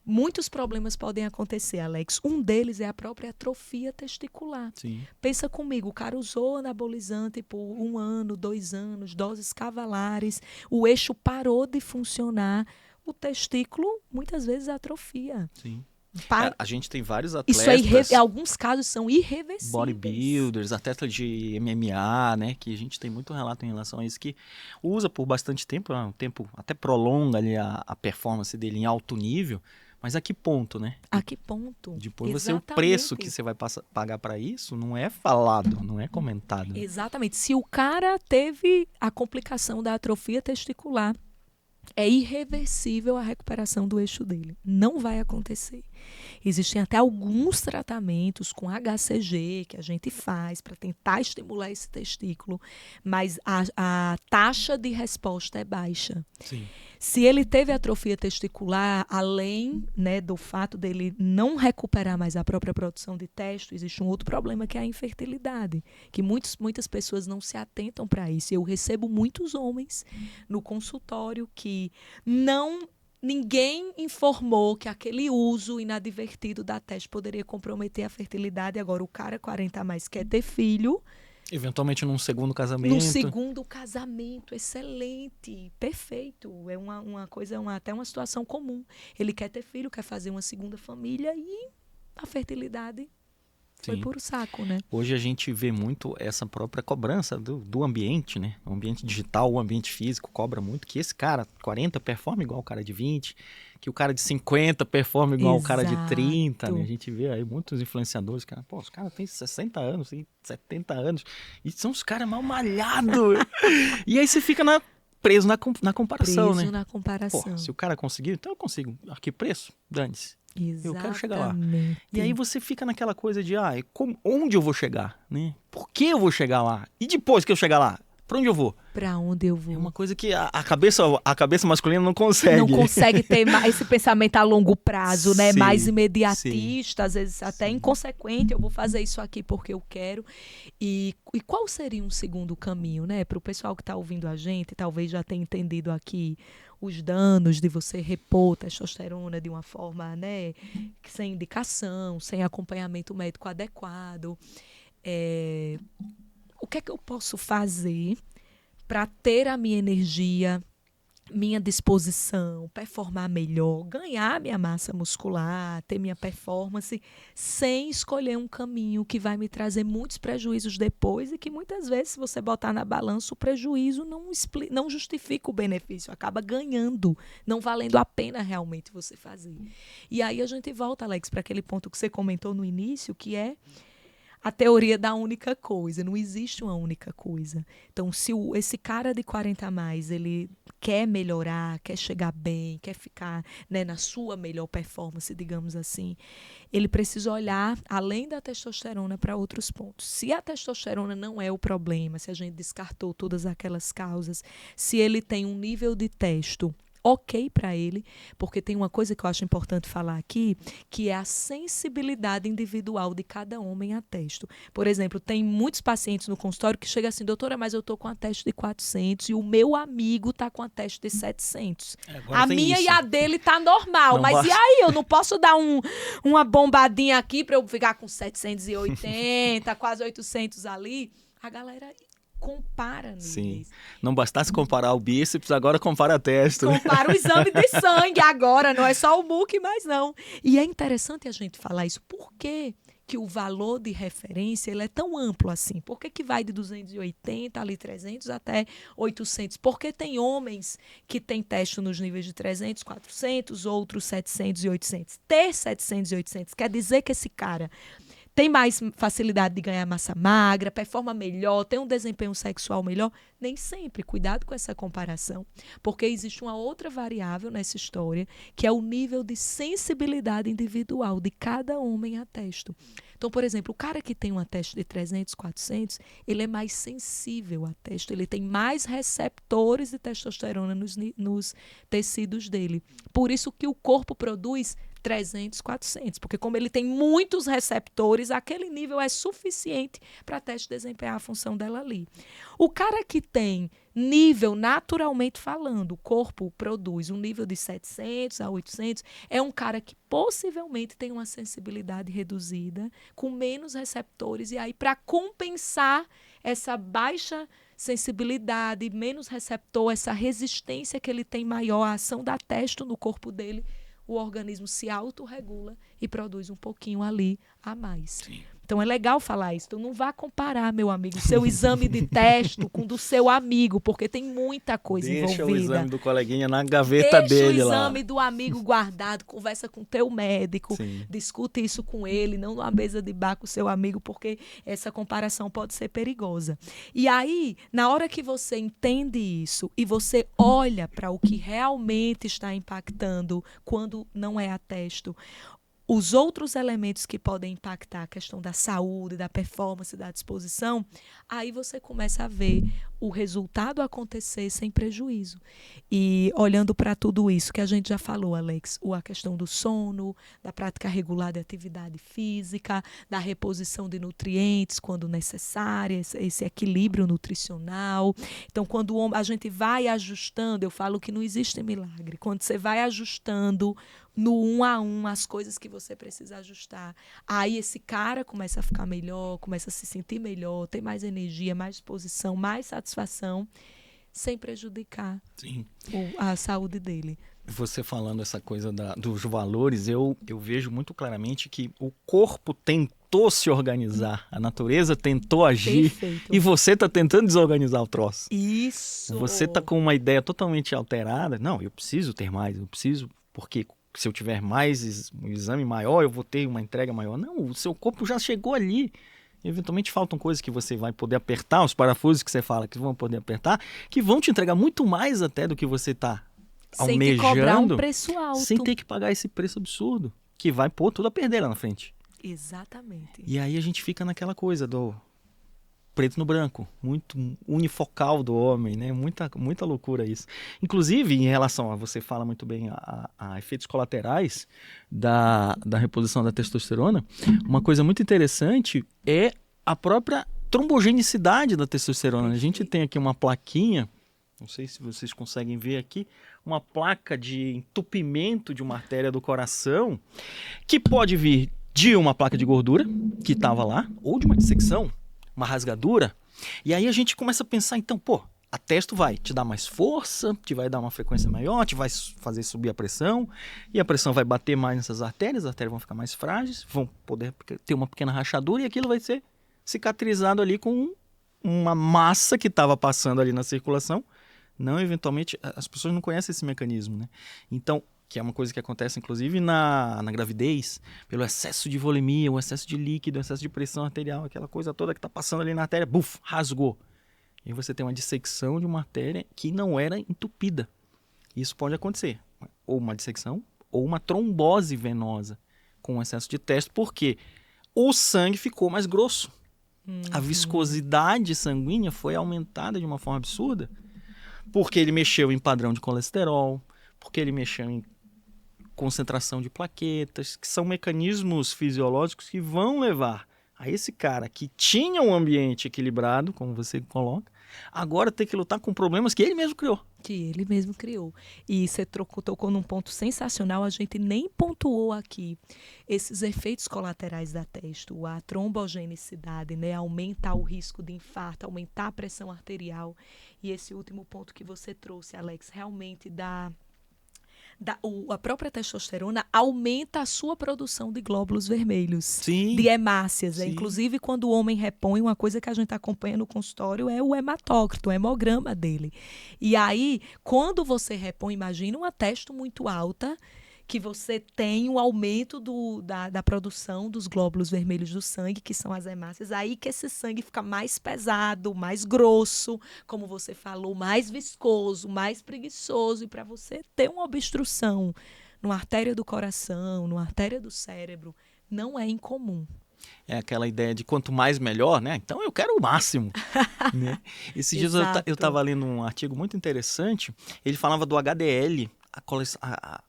Muitos problemas podem acontecer, Alex. Um deles é a própria atrofia testicular. Sim. Pensa comigo, o cara usou anabolizante por 1 ano, 2 anos, doses cavalares, o eixo parou de funcionar, o testículo muitas vezes atrofia. Sim. Para... A gente tem vários Isso atletas, alguns casos são irreversíveis. bodybuilders, atletas de MMA, né? Que a gente tem muito relato em relação a isso, que usa por bastante tempo, um tempo até prolonga ali a performance dele em alto nível. Mas a que ponto, né? A que ponto? Depois Exatamente. o preço que você vai pagar para isso não é falado, não é comentado. Exatamente. Se o cara teve a complicação da atrofia testicular, é irreversível a recuperação do eixo dele. Não vai acontecer. Existem até alguns tratamentos com HCG que a gente faz para tentar estimular esse testículo, mas a taxa de resposta é baixa. Sim. Se ele teve atrofia testicular, além, né, do fato dele não recuperar mais a própria produção de testo, existe um outro problema que é a infertilidade, que muitas pessoas não se atentam para isso. Eu recebo muitos homens no consultório que ninguém informou que aquele uso inadvertido da teste poderia comprometer a fertilidade. Agora o cara 40 a mais quer ter filho. Eventualmente num segundo casamento. No segundo casamento, excelente, perfeito. É uma coisa, até uma situação comum. Ele quer ter filho, quer fazer uma segunda família e a fertilidade foi puro saco, né? Hoje a gente vê muito essa própria cobrança do ambiente, né? O ambiente digital, o ambiente físico cobra muito que esse cara 40 performa igual o cara de 20, que o cara de 50 performa igual o cara de 30, né? A gente vê aí muitos influenciadores que, os caras têm 60 anos, 70 anos, e são os caras mal malhados. E aí você fica preso na comparação, né? Preso na comparação. Pô, se o cara conseguiu, então eu consigo. A que preço? Dane-se. Exatamente. Eu quero chegar lá. E aí você fica naquela coisa de, onde eu vou chegar, né? Por que eu vou chegar lá? E depois que eu chegar lá, pra onde eu vou? Pra onde eu vou? É uma coisa que a cabeça masculina não consegue. Não consegue ter esse pensamento a longo prazo, né? Sim, mais imediatista, sim. Às vezes até inconsequente. Eu vou fazer isso aqui porque eu quero. E qual seria um segundo caminho, né? Para o pessoal que está ouvindo a gente, talvez já tenha entendido aqui os danos de você repor testosterona de uma forma, né, sem indicação, sem acompanhamento médico adequado. O que é que eu posso fazer para ter a minha energia minha disposição, performar melhor, ganhar minha massa muscular, ter minha performance, sem escolher um caminho que vai me trazer muitos prejuízos depois e que muitas vezes, se você botar na balança, o prejuízo não justifica o benefício, acaba ganhando, não valendo a pena realmente você fazer. E aí a gente volta, Alex, para aquele ponto que você comentou no início, que é a teoria da única coisa. Não existe uma única coisa. Então, se esse cara de 40 a mais, ele quer melhorar, quer chegar bem, quer ficar, né, na sua melhor performance, digamos assim, ele precisa olhar, além da testosterona, para outros pontos. Se a testosterona não é o problema, se a gente descartou todas aquelas causas, se ele tem um nível de testo ok para ele, porque tem uma coisa que eu acho importante falar aqui, que é a sensibilidade individual de cada homem a testo. Por exemplo, tem muitos pacientes no consultório que chegam assim, doutora, mas eu estou com a testo de 400 e o meu amigo está com a testo de 700. A minha e a dele tá normal, não, mas basta. E aí, eu não posso dar uma bombadinha aqui para eu ficar com 780, quase 800 ali? A galera compara níveis. Sim. Não bastasse comparar o bíceps, agora compara a testa. Compara o exame de sangue agora, não é só o muque, mas não. E é interessante a gente falar isso. Por quê que o valor de referência ele é tão amplo assim? Por que vai de 280, ali 300 até 800? Porque tem homens que têm testo nos níveis de 300, 400, outros 700 e 800. Ter 700 e 800 quer dizer que esse cara tem mais facilidade de ganhar massa magra, performa melhor, tem um desempenho sexual melhor? Nem sempre. Cuidado com essa comparação. Porque existe uma outra variável nessa história, que é o nível de sensibilidade individual de cada homem a testo. Então, por exemplo, o cara que tem uma testo de 300, 400, ele é mais sensível a testo. Ele tem mais receptores de testosterona nos tecidos dele. Por isso que o corpo produz 300, 400, porque como ele tem muitos receptores, aquele nível é suficiente para a teste desempenhar a função dela ali. O cara que tem nível, naturalmente falando, o corpo produz um nível de 700 a 800, é um cara que possivelmente tem uma sensibilidade reduzida, com menos receptores, e aí para compensar essa baixa sensibilidade, menos receptor, essa resistência que ele tem maior à ação da testo no corpo dele, o organismo se autorregula e produz um pouquinho ali a mais. Sim. Então é legal falar isso. Então não vá comparar, meu amigo, o seu exame de testo com o do seu amigo, porque tem muita coisa envolvida. Deixa o exame do coleguinha na gaveta dele lá. Deixa o exame do amigo guardado, conversa com o teu médico, Sim. discute isso com ele, não numa mesa de bar com o seu amigo, porque essa comparação pode ser perigosa. E aí, na hora que você entende isso e você olha para o que realmente está impactando quando não é a testo, os outros elementos que podem impactar a questão da saúde, da performance, da disposição, aí você começa a ver o resultado acontecer sem prejuízo. E olhando para tudo isso que a gente já falou, Alex, a questão do sono, da prática regular de atividade física, da reposição de nutrientes quando necessária, esse equilíbrio nutricional. Então, quando a gente vai ajustando, eu falo que não existe milagre. Quando você vai ajustando no 1 a 1 as coisas que você precisa ajustar, aí esse cara começa a ficar melhor, começa a se sentir melhor, tem mais energia, mais disposição, mais satisfação, sem prejudicar a saúde dele. Você falando essa coisa dos valores, eu vejo muito claramente que o corpo tentou se organizar, a natureza tentou agir. Perfeito. E você está tentando desorganizar o troço. Isso! Você está com uma ideia totalmente alterada. Não, eu preciso ter mais, porque se eu tiver mais um exame maior, eu vou ter uma entrega maior. Não, o seu corpo já chegou ali. Eventualmente faltam coisas que você vai poder apertar, os parafusos que você fala que vão poder apertar, que vão te entregar muito mais até do que você está almejando. Sem que cobrar um preço alto. Sem ter que pagar esse preço absurdo, que vai pôr tudo a perder lá na frente. Exatamente. E aí a gente fica naquela coisa do preto no branco, muito unifocal do homem, né? Muita loucura isso. Inclusive, em relação a, você fala muito bem, a efeitos colaterais da reposição da testosterona, uma coisa muito interessante é a própria trombogenicidade da testosterona. A gente tem aqui uma plaquinha, não sei se vocês conseguem ver aqui, uma placa de entupimento de uma artéria do coração, que pode vir de uma placa de gordura, que estava lá, ou de uma dissecção, uma rasgadura, e aí a gente começa a pensar, então, A testo vai te dar mais força, te vai dar uma frequência maior, te vai fazer subir a pressão, e a pressão vai bater mais nessas artérias, as artérias vão ficar mais frágeis, vão poder ter uma pequena rachadura, e aquilo vai ser cicatrizado ali com uma massa que estava passando ali na circulação. Não, eventualmente, as pessoas não conhecem esse mecanismo, né? Então, que é uma coisa que acontece, inclusive, na gravidez, pelo excesso de volemia, o excesso de líquido, o excesso de pressão arterial, aquela coisa toda que está passando ali na artéria, buf, rasgou. E você tem uma dissecção de uma artéria que não era entupida. Isso pode acontecer. Ou uma dissecção, ou uma trombose venosa com excesso de testo, porque o sangue ficou mais grosso. A viscosidade sanguínea foi aumentada de uma forma absurda, porque ele mexeu em padrão de colesterol, porque ele mexeu em concentração de plaquetas, que são mecanismos fisiológicos que vão levar a esse cara que tinha um ambiente equilibrado, como você coloca, agora ter que lutar com problemas que ele mesmo criou. Que ele mesmo criou. E você tocou num ponto sensacional, a gente nem pontuou aqui esses efeitos colaterais da testo, a trombogenicidade, né? Aumentar o risco de infarto, aumentar a pressão arterial. E esse último ponto que você trouxe, Alex, realmente a própria testosterona aumenta a sua produção de glóbulos vermelhos, Sim, de hemácias. sim. Inclusive, quando o homem repõe, uma coisa que a gente acompanha no consultório é o hematócrito, o hemograma dele. E aí, quando você repõe, imagina uma testo muito alta, que você tem um aumento da produção dos glóbulos vermelhos do sangue, que são as hemácias, aí que esse sangue fica mais pesado, mais grosso, como você falou, mais viscoso, mais preguiçoso, e para você ter uma obstrução numa artéria do coração, numa artéria do cérebro, não é incomum. É aquela ideia de quanto mais melhor, né? Então eu quero o máximo. Né? Esses dias eu estava lendo um artigo muito interessante, ele falava do HDL, a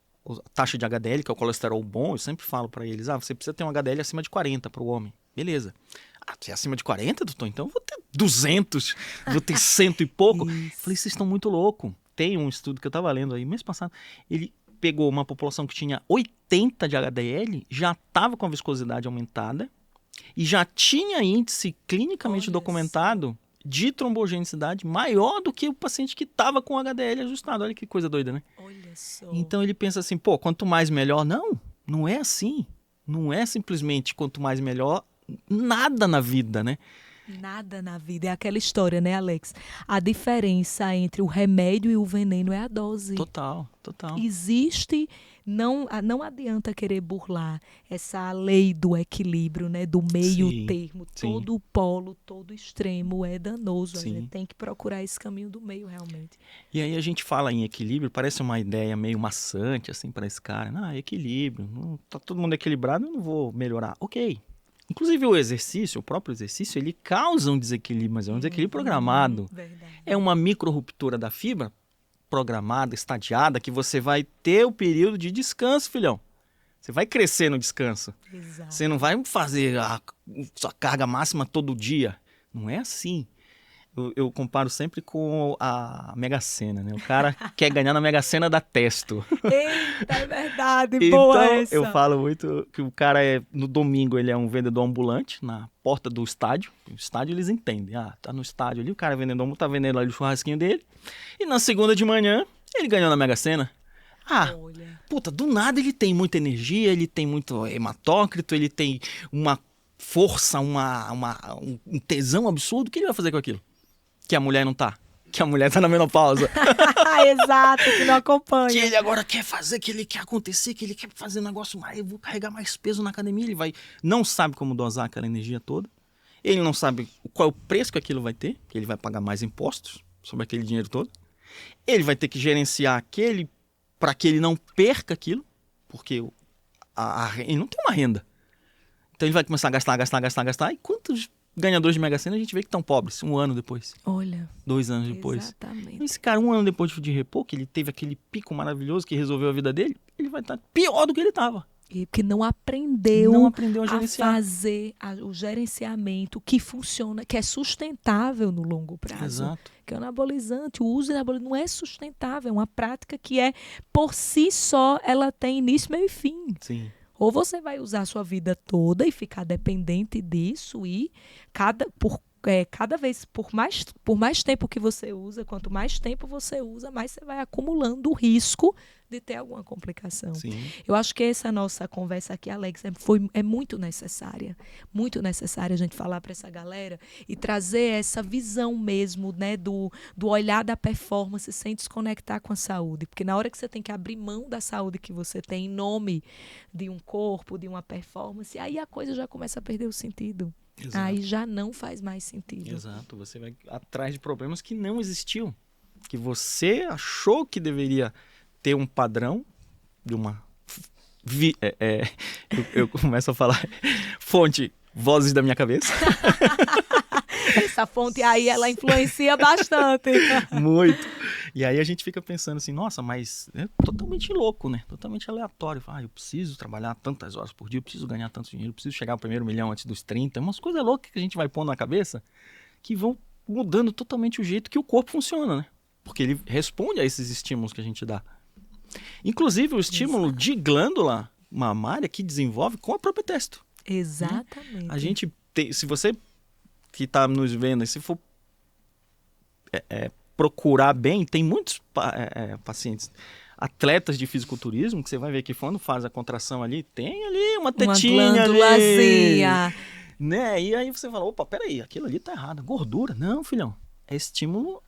taxa de HDL, que é o colesterol bom. Eu sempre falo para eles, você precisa ter um HDL acima de 40 para o homem. Beleza. Se é acima de 40, doutor, então eu vou ter 200, vou ter 100 e pouco. Falei, vocês estão muito loucos. Tem um estudo que eu estava lendo aí, mês passado, ele pegou uma população que tinha 80 de HDL, já estava com a viscosidade aumentada e já tinha índice clinicamente documentado de trombogenicidade maior do que o paciente que estava com HDL ajustado. Olha que coisa doida, né? Olha só. Então ele pensa assim, quanto mais melhor. Não é assim. Não é simplesmente quanto mais melhor, nada na vida, né? Nada na vida. É aquela história, né, Alex? A diferença entre o remédio e o veneno é a dose. Total. Existe, não adianta querer burlar essa lei do equilíbrio, né, do meio termo. Todo polo, todo extremo é danoso. A gente tem que procurar esse caminho do meio, realmente. E aí a gente fala em equilíbrio, parece uma ideia meio maçante, assim, para esse cara. Equilíbrio, não, tá todo mundo equilibrado, eu não vou melhorar. Ok. Inclusive o próprio exercício, ele causa um desequilíbrio, mas é um desequilíbrio programado. Verdade. É uma micro-ruptura da fibra programada, estadiada, que você vai ter o período de descanso, filhão. Você vai crescer no descanso. Exato. Você não vai fazer a sua carga máxima todo dia. Não é assim. Eu comparo sempre com a Mega Sena, né? O cara quer ganhar na Mega Sena da testo. Eita, é verdade, boa então, essa. Eu falo muito que o cara no domingo ele é um vendedor ambulante na porta do estádio. O estádio eles entendem. Tá no estádio ali, o cara vendendo, tá vendendo ali o churrasquinho dele. E na segunda de manhã, ele ganhou na Mega Sena. Olha. Do nada ele tem muita energia, ele tem muito hematócrito, ele tem uma força, um tesão absurdo. O que ele vai fazer com aquilo? Que a mulher não tá. Que a mulher tá na menopausa. Exato, que não acompanha. Que ele agora quer fazer, que ele quer acontecer, que ele quer fazer um negócio mais, eu vou carregar mais peso na academia. Ele não sabe como dosar aquela energia toda. Ele não sabe qual é o preço que aquilo vai ter, que ele vai pagar mais impostos sobre aquele dinheiro todo. Ele vai ter que gerenciar aquele para que ele não perca aquilo, porque ele não tem uma renda. Então ele vai começar a gastar. E quantos ganhadores de Mega Sena a gente vê que estão pobres 1 ano depois? Olha. 2 anos depois. Exatamente. Esse cara, 1 ano depois de repor, que ele teve aquele pico maravilhoso que resolveu a vida dele, ele vai estar pior do que ele estava. E que não aprendeu a gerenciar. Fazer o gerenciamento que funciona, que é sustentável no longo prazo. Exato. Que é o anabolizante. O uso de anabolizante não é sustentável. É uma prática que por si só, ela tem início, meio e fim. Sim. Ou você vai usar a sua vida toda e ficar dependente disso e por cada vez, por mais tempo que você usa, quanto mais tempo você usa, mais você vai acumulando o risco de ter alguma complicação. Sim. Eu acho que essa nossa conversa aqui, Alex, é muito necessária a gente falar para essa galera e trazer essa visão mesmo, né, do olhar da performance sem desconectar com a saúde, porque na hora que você tem que abrir mão da saúde que você tem em nome de um corpo, de uma performance, aí a coisa já começa a perder o sentido. Exato. Aí já não faz mais sentido. Exato, você vai atrás de problemas que não existiam, que você achou que deveria ter um padrão de uma... eu começo a falar fonte, vozes da minha cabeça. Essa fonte aí, ela influencia bastante. Muito. E aí a gente fica pensando assim, nossa, mas é totalmente louco, né? Totalmente aleatório. Eu preciso trabalhar tantas horas por dia, eu preciso ganhar tanto dinheiro, eu preciso chegar ao primeiro milhão antes dos 30. Umas coisas loucas que a gente vai pondo na cabeça que vão mudando totalmente o jeito que o corpo funciona, né? Porque ele responde a esses estímulos que a gente dá. Inclusive o estímulo de glândula mamária que desenvolve com a própria testo. Exatamente. A gente tem, se você que está nos vendo, se for procurar bem, tem muitos pacientes, atletas de fisiculturismo, que você vai ver que quando faz a contração ali, tem ali uma tetinha, uma glândulazinha ali, né? E aí você fala, opa, peraí, aquilo ali tá errado. Gordura? Não, filhão. É estímulo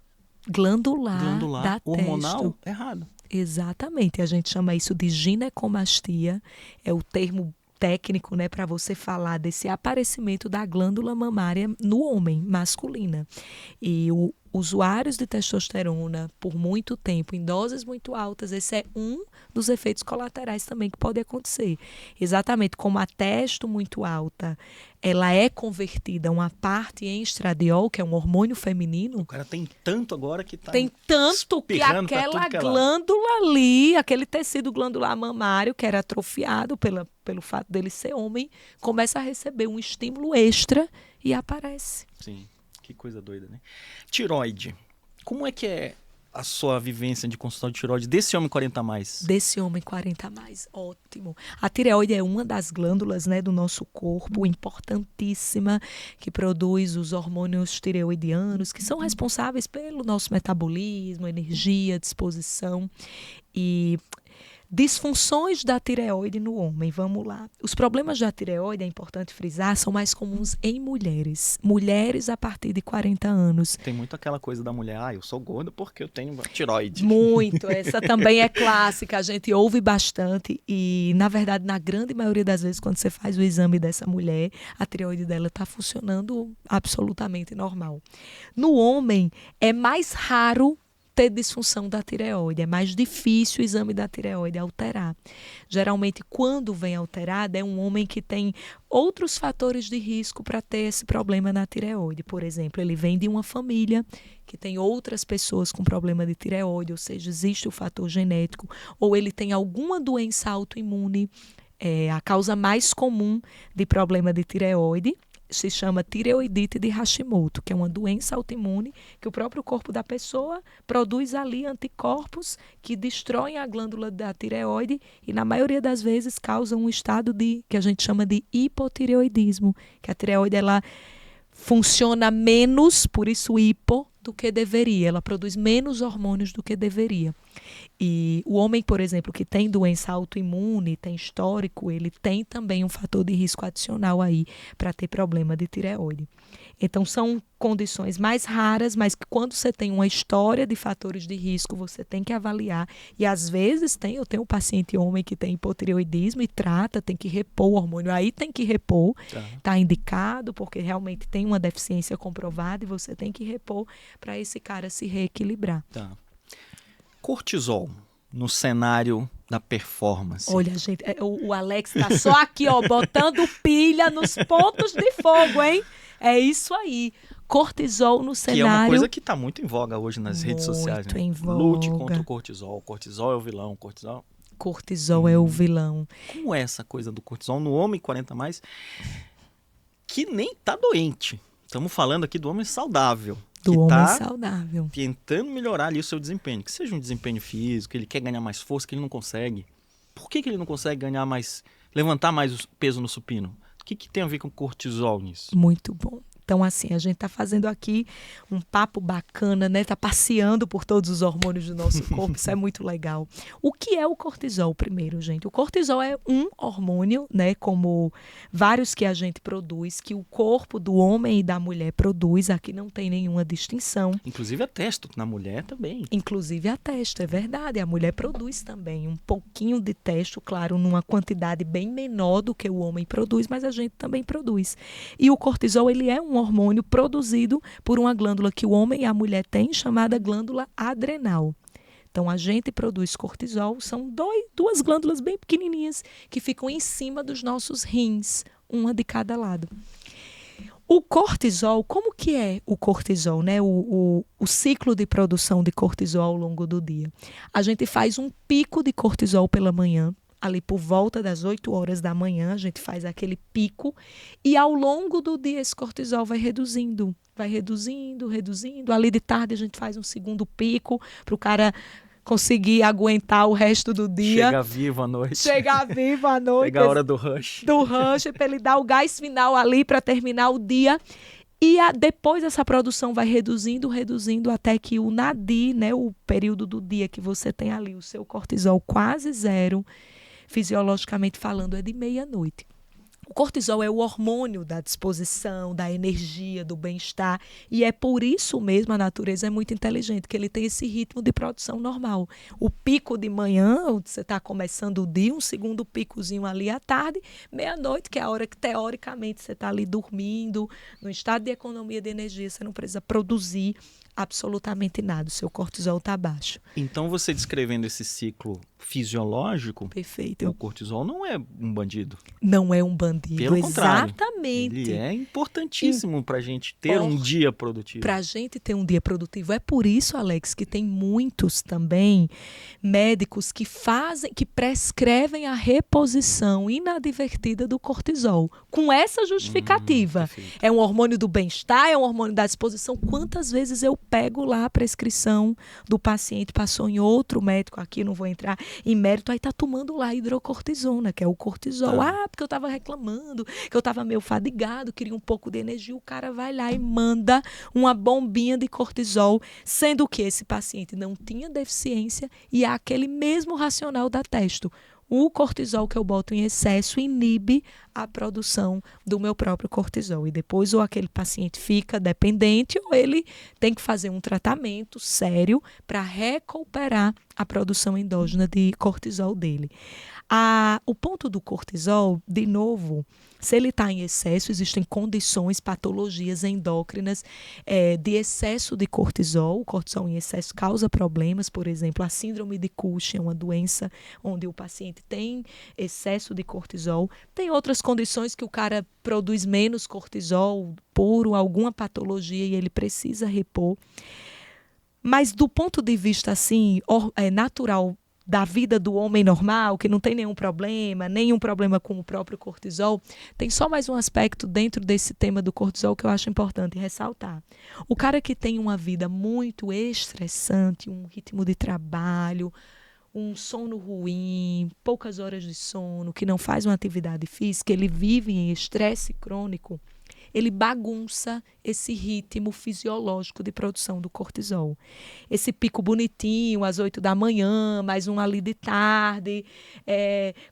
glandular da hormonal testo. Errado. Exatamente. A gente chama isso de ginecomastia. É o termo técnico, né, para você falar desse aparecimento da glândula mamária no homem, masculina. E usuários de testosterona por muito tempo, em doses muito altas, esse é um dos efeitos colaterais também que pode acontecer. Exatamente como a testo muito alta, ela é convertida uma parte em estradiol, que é um hormônio feminino. O cara tem tanto agora que tá tem tanto que aquela glândula ali, aquele tecido glandular mamário que era atrofiado pelo fato dele ser homem, começa a receber um estímulo extra e aparece. Sim. Que coisa doida, né? Tireoide. Como é que é a sua vivência de consultório de tireoide desse homem 40 a mais? Desse homem 40 a mais, ótimo. A tireoide é uma das glândulas, né, do nosso corpo, importantíssima, que produz os hormônios tireoidianos, que são responsáveis pelo nosso metabolismo, energia, disposição e... disfunções da tireoide no homem, vamos lá. Os problemas da tireoide, é importante frisar, são mais comuns em mulheres. Mulheres a partir de 40 anos. Tem muito aquela coisa da mulher, eu sou gorda porque eu tenho tireoide. Muito, essa também é clássica, a gente ouve bastante e, na verdade, na grande maioria das vezes, quando você faz o exame dessa mulher, a tireoide dela está funcionando absolutamente normal. No homem, é mais raro ter disfunção da tireoide. É mais difícil o exame da tireoide alterar. Geralmente, quando vem alterada, é um homem que tem outros fatores de risco para ter esse problema na tireoide. Por exemplo, ele vem de uma família que tem outras pessoas com problema de tireoide, ou seja, existe o fator genético, ou ele tem alguma doença autoimune. A causa mais comum de problema de tireoide se chama tireoidite de Hashimoto, que é uma doença autoimune que o próprio corpo da pessoa produz ali anticorpos que destroem a glândula da tireoide e, na maioria das vezes, causam um estado que a gente chama de hipotireoidismo, que a tireoide ela funciona menos, por isso hipo, do que deveria. Ela produz menos hormônios do que deveria. E o homem, por exemplo, que tem doença autoimune, tem histórico, ele tem também um fator de risco adicional aí para ter problema de tireoide. Então, são condições mais raras, mas que quando você tem uma história de fatores de risco, você tem que avaliar. E às vezes eu tenho um paciente homem que tem hipotireoidismo e trata, tem que repor o hormônio. Aí tem que repor, está indicado, porque realmente tem uma deficiência comprovada e você tem que repor para esse cara se reequilibrar. Tá. Cortisol no cenário da performance. Olha, gente, o Alex tá só aqui, ó, botando pilha nos pontos de fogo, hein? É isso aí. Cortisol no cenário... Que é uma coisa que tá muito em voga hoje nas redes sociais. Muito em voga. Lute contra o cortisol. Cortisol é o vilão. Cortisol é o vilão. Como é essa coisa do cortisol no homem 40 a mais que nem tá doente? Estamos falando aqui do homem saudável. Do homem saudável. Tentando melhorar ali o seu desempenho. Que seja um desempenho físico, ele quer ganhar mais força, que ele não consegue. Por que ele não consegue levantar mais peso no supino? O que tem a ver com cortisol nisso? Muito bom. Então, assim, a gente está fazendo aqui um papo bacana, né? Está passeando por todos os hormônios do nosso corpo, isso é muito legal. O que é o cortisol, primeiro, gente? O cortisol é um hormônio, né? Como vários que a gente produz, que o corpo do homem e da mulher produz, aqui não tem nenhuma distinção. Inclusive a testo, na mulher também. Inclusive a testo, é verdade. A mulher produz também um pouquinho de testo, claro, numa quantidade bem menor do que o homem produz, mas a gente também produz. E o cortisol, ele é um hormônio produzido por uma glândula que o homem e a mulher têm, chamada glândula adrenal. Então, a gente produz cortisol, são duas glândulas bem pequenininhas que ficam em cima dos nossos rins, uma de cada lado. O cortisol, como que é o cortisol, né? O ciclo de produção de cortisol ao longo do dia? A gente faz um pico de cortisol pela manhã, ali por volta das 8 horas da manhã, a gente faz aquele pico e ao longo do dia esse cortisol vai reduzindo. Ali de tarde a gente faz um segundo pico para o cara conseguir aguentar o resto do dia. Chegar vivo à noite. Pegar a hora do rush. Para ele dar o gás final ali para terminar o dia. E depois essa produção vai reduzindo até que o nadir, né, o período do dia que você tem ali o seu cortisol quase zero, fisiologicamente falando, é de meia-noite. O cortisol é o hormônio da disposição, da energia, do bem-estar. E é por isso mesmo a natureza é muito inteligente, que ele tem esse ritmo de produção normal. O pico de manhã, onde você está começando o dia, um segundo picozinho ali à tarde, meia-noite, que é a hora que teoricamente você está ali dormindo, no estado de economia de energia, você não precisa produzir absolutamente nada, o seu cortisol está baixo. Então, você descrevendo esse ciclo fisiológico, perfeito, o cortisol não é um bandido. Não é um bandido, pelo contrário. Exatamente. Ele é importantíssimo para a gente ter um dia produtivo. Para a gente ter um dia produtivo. É por isso, Alex, que tem muitos também médicos que prescrevem a reposição inadvertida do cortisol, com essa justificativa. É um hormônio do bem-estar, é um hormônio da disposição. Quantas vezes eu pego lá a prescrição do paciente, passou em outro médico, aqui não vou entrar em mérito, aí tá tomando lá hidrocortisona, que é o cortisol. Porque eu estava reclamando, que eu estava meio fadigado, queria um pouco de energia, o cara vai lá e manda uma bombinha de cortisol, sendo que esse paciente não tinha deficiência e é aquele mesmo racional da testo. O cortisol que eu boto em excesso inibe a produção do meu próprio cortisol. E depois ou aquele paciente fica dependente ou ele tem que fazer um tratamento sério para recuperar a produção endógena de cortisol dele. O ponto do cortisol, de novo, se ele está em excesso, existem condições, patologias endócrinas de excesso de cortisol. O cortisol em excesso causa problemas, por exemplo, a síndrome de Cushing é uma doença onde o paciente tem excesso de cortisol. Tem outras condições que o cara produz menos cortisol por alguma patologia e ele precisa repor. Mas do ponto de vista assim, natural, da vida do homem normal, que não tem nenhum problema com o próprio cortisol, tem só mais um aspecto dentro desse tema do cortisol que eu acho importante ressaltar. O cara que tem uma vida muito estressante, um ritmo de trabalho, um sono ruim, poucas horas de sono, que não faz uma atividade física, ele vive em estresse crônico, ele bagunça esse ritmo fisiológico de produção do cortisol. Esse pico bonitinho, às 8 da manhã, mais um ali de tarde,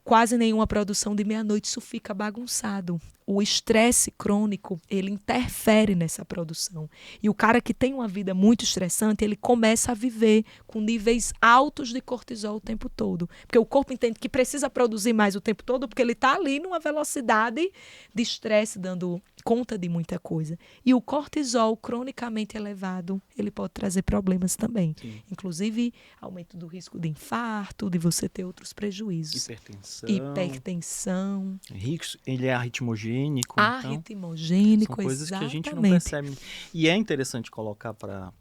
quase nenhuma produção de meia-noite, isso fica bagunçado. O estresse crônico, ele interfere nessa produção. E o cara que tem uma vida muito estressante, ele começa a viver com níveis altos de cortisol o tempo todo. Porque o corpo entende que precisa produzir mais o tempo todo, porque ele está ali numa velocidade de estresse, dando conta de muita coisa. E o cortisol cronicamente elevado, ele pode trazer problemas também. Sim. Inclusive, aumento do risco de infarto, de você ter outros prejuízos. Hipertensão. Ele é arritmogênico. Arritmogênico, são coisas exatamente. Que a gente não percebe. E é interessante colocar para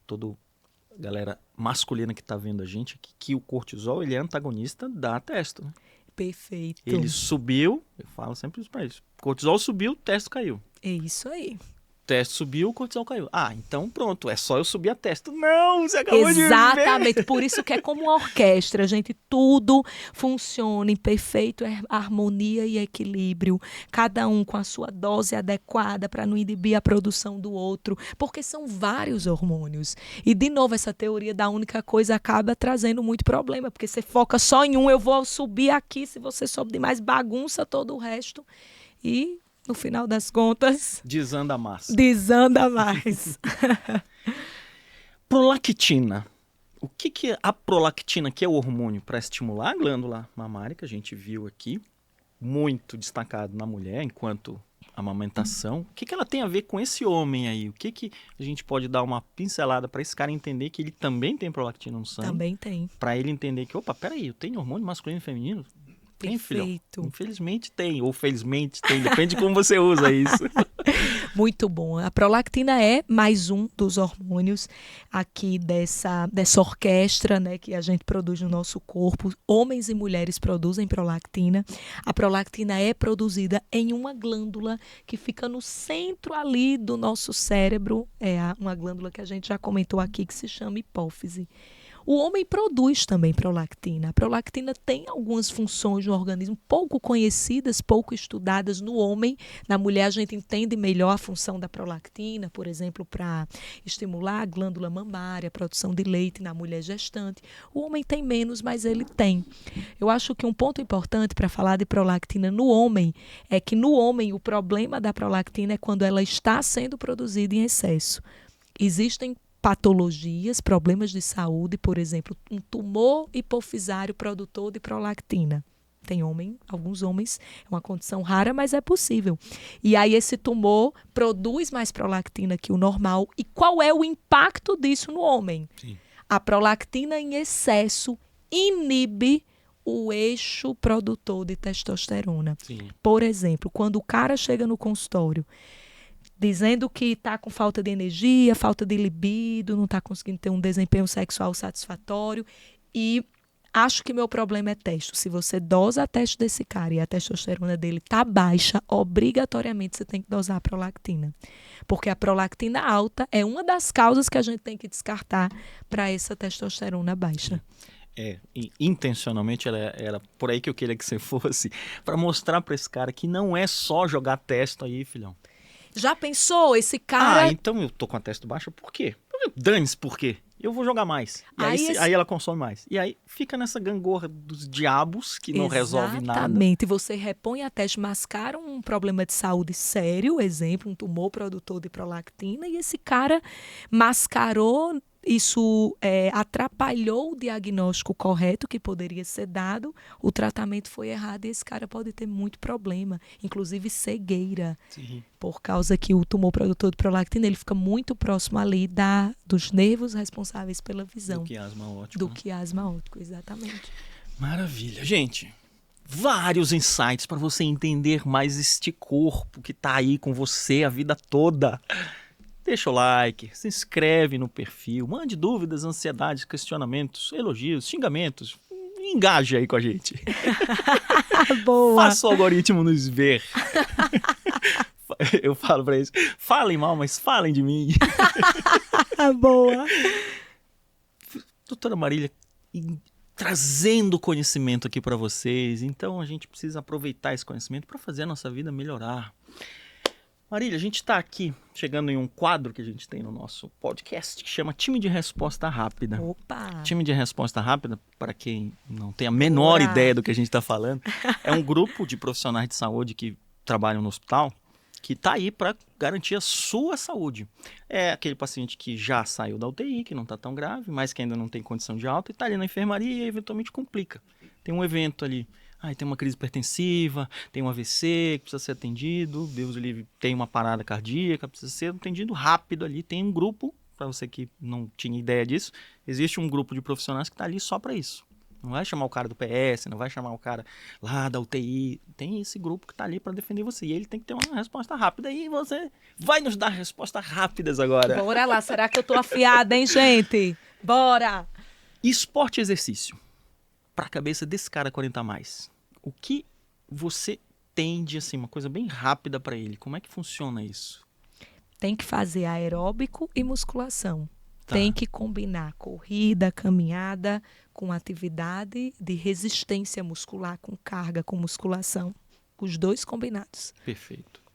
toda a galera masculina que está vendo a gente que o cortisol ele é antagonista da testo. Né? Perfeito. Ele subiu, eu falo sempre isso para eles. O cortisol subiu, o testo caiu. É isso aí. teste subiu, o cortisol caiu. Ah, então pronto, é só eu subir a teste. Não, você acabou de ver. Exatamente, por isso que é como uma orquestra, gente, tudo funciona em perfeita harmonia e equilíbrio, cada um com a sua dose adequada para não inibir a produção do outro, porque são vários hormônios. E, de novo, essa teoria da única coisa acaba trazendo muito problema, porque você foca só em um, eu vou subir aqui, se você sobe demais, bagunça todo o resto e... No final das contas... Desanda a massa. Desanda mais. Prolactina. O que é a prolactina, que é o hormônio para estimular a glândula mamária, que a gente viu aqui, muito destacado na mulher, enquanto amamentação. O que ela tem a ver com esse homem aí? O que a gente pode dar uma pincelada para esse cara entender que ele também tem prolactina no sangue? Também tem. Para ele entender que, opa, peraí, eu tenho hormônio masculino e feminino? Tem, filhão? Perfeito. Infelizmente tem, ou felizmente tem, depende de como você usa isso. Muito bom. A prolactina é mais um dos hormônios aqui dessa orquestra, né, que a gente produz no nosso corpo. Homens e mulheres produzem prolactina. A prolactina é produzida em uma glândula que fica no centro ali do nosso cérebro. É uma glândula que a gente já comentou aqui, que se chama hipófise. O homem produz também prolactina. A prolactina tem algumas funções no organismo pouco conhecidas, pouco estudadas no homem. Na mulher a gente entende melhor a função da prolactina, por exemplo, para estimular a glândula mamária, a produção de leite na mulher gestante. O homem tem menos, mas ele tem. Eu acho que um ponto importante para falar de prolactina no homem é que no homem o problema da prolactina é quando ela está sendo produzida em excesso. Existem patologias, problemas de saúde, por exemplo, um tumor hipofisário produtor de prolactina. Tem alguns homens, é uma condição rara, mas é possível. E aí esse tumor produz mais prolactina que o normal. E qual é o impacto disso no homem? Sim. A prolactina em excesso inibe o eixo produtor de testosterona. Sim. Por exemplo, quando o cara chega no consultório dizendo que está com falta de energia, falta de libido, não está conseguindo ter um desempenho sexual satisfatório e acho que meu problema é testo. Se você dosa a testo desse cara e a testosterona dele está baixa, obrigatoriamente você tem que dosar a prolactina. Porque a prolactina alta é uma das causas que a gente tem que descartar para essa testosterona baixa. Intencionalmente era por aí que eu queria que você fosse, para mostrar para esse cara que não é só jogar testo aí, filhão. Já pensou esse cara... Ah, então eu tô com a testo baixa, por quê? Dane-se por quê? Eu vou jogar mais. E aí ela consome mais. E aí fica nessa gangorra dos diabos que não resolve nada. Exatamente. Você repõe a testo, mascara um problema de saúde sério, exemplo, um tumor produtor de prolactina, e esse cara mascarou, isso atrapalhou o diagnóstico correto que poderia ser dado, o tratamento foi errado e esse cara pode ter muito problema, inclusive cegueira. Sim. Por causa que o tumor produtor de prolactina ele fica muito próximo ali dos nervos responsáveis pela visão. Do quiasma óptico. Do quiasma óptico, exatamente. Maravilha. Gente, vários insights para você entender mais este corpo que tá aí com você a vida toda. Deixa o like, se inscreve no perfil, mande dúvidas, ansiedades, questionamentos, elogios, xingamentos. Engaje aí com a gente. Boa. Faça o algoritmo nos ver. Eu falo pra eles, falem mal, mas falem de mim. Boa. Doutora Marília, trazendo conhecimento aqui para vocês, então a gente precisa aproveitar esse conhecimento para fazer a nossa vida melhorar. Marília, a gente está aqui chegando em um quadro que a gente tem no nosso podcast que chama Time de Resposta Rápida. Opa! Time de Resposta Rápida, para quem não tem a menor ideia do que a gente está falando, é um grupo de profissionais de saúde que trabalham no hospital que está aí para garantir a sua saúde. É aquele paciente que já saiu da UTI, que não está tão grave, mas que ainda não tem condição de alta e está ali na enfermaria e eventualmente complica. Tem um evento ali. Tem uma crise hipertensiva, tem um AVC que precisa ser atendido, Deus o livre, tem uma parada cardíaca, precisa ser atendido rápido ali. Tem um grupo, para você que não tinha ideia disso, existe um grupo de profissionais que está ali só para isso. Não vai chamar o cara do PS, não vai chamar o cara lá da UTI. Tem esse grupo que está ali para defender você. E ele tem que ter uma resposta rápida. E você vai nos dar respostas rápidas agora. Bora lá, será que eu tô afiada, hein, gente? Bora! Esporte e exercício. Para a cabeça desse cara 40 a mais. O que você tem de assim, uma coisa bem rápida para ele? Como é que funciona isso? tem que fazer aeróbico e musculação. Tá. Tem que combinar corrida, caminhada com atividade de resistência muscular, com carga, com musculação. Os dois combinados. Perfeito.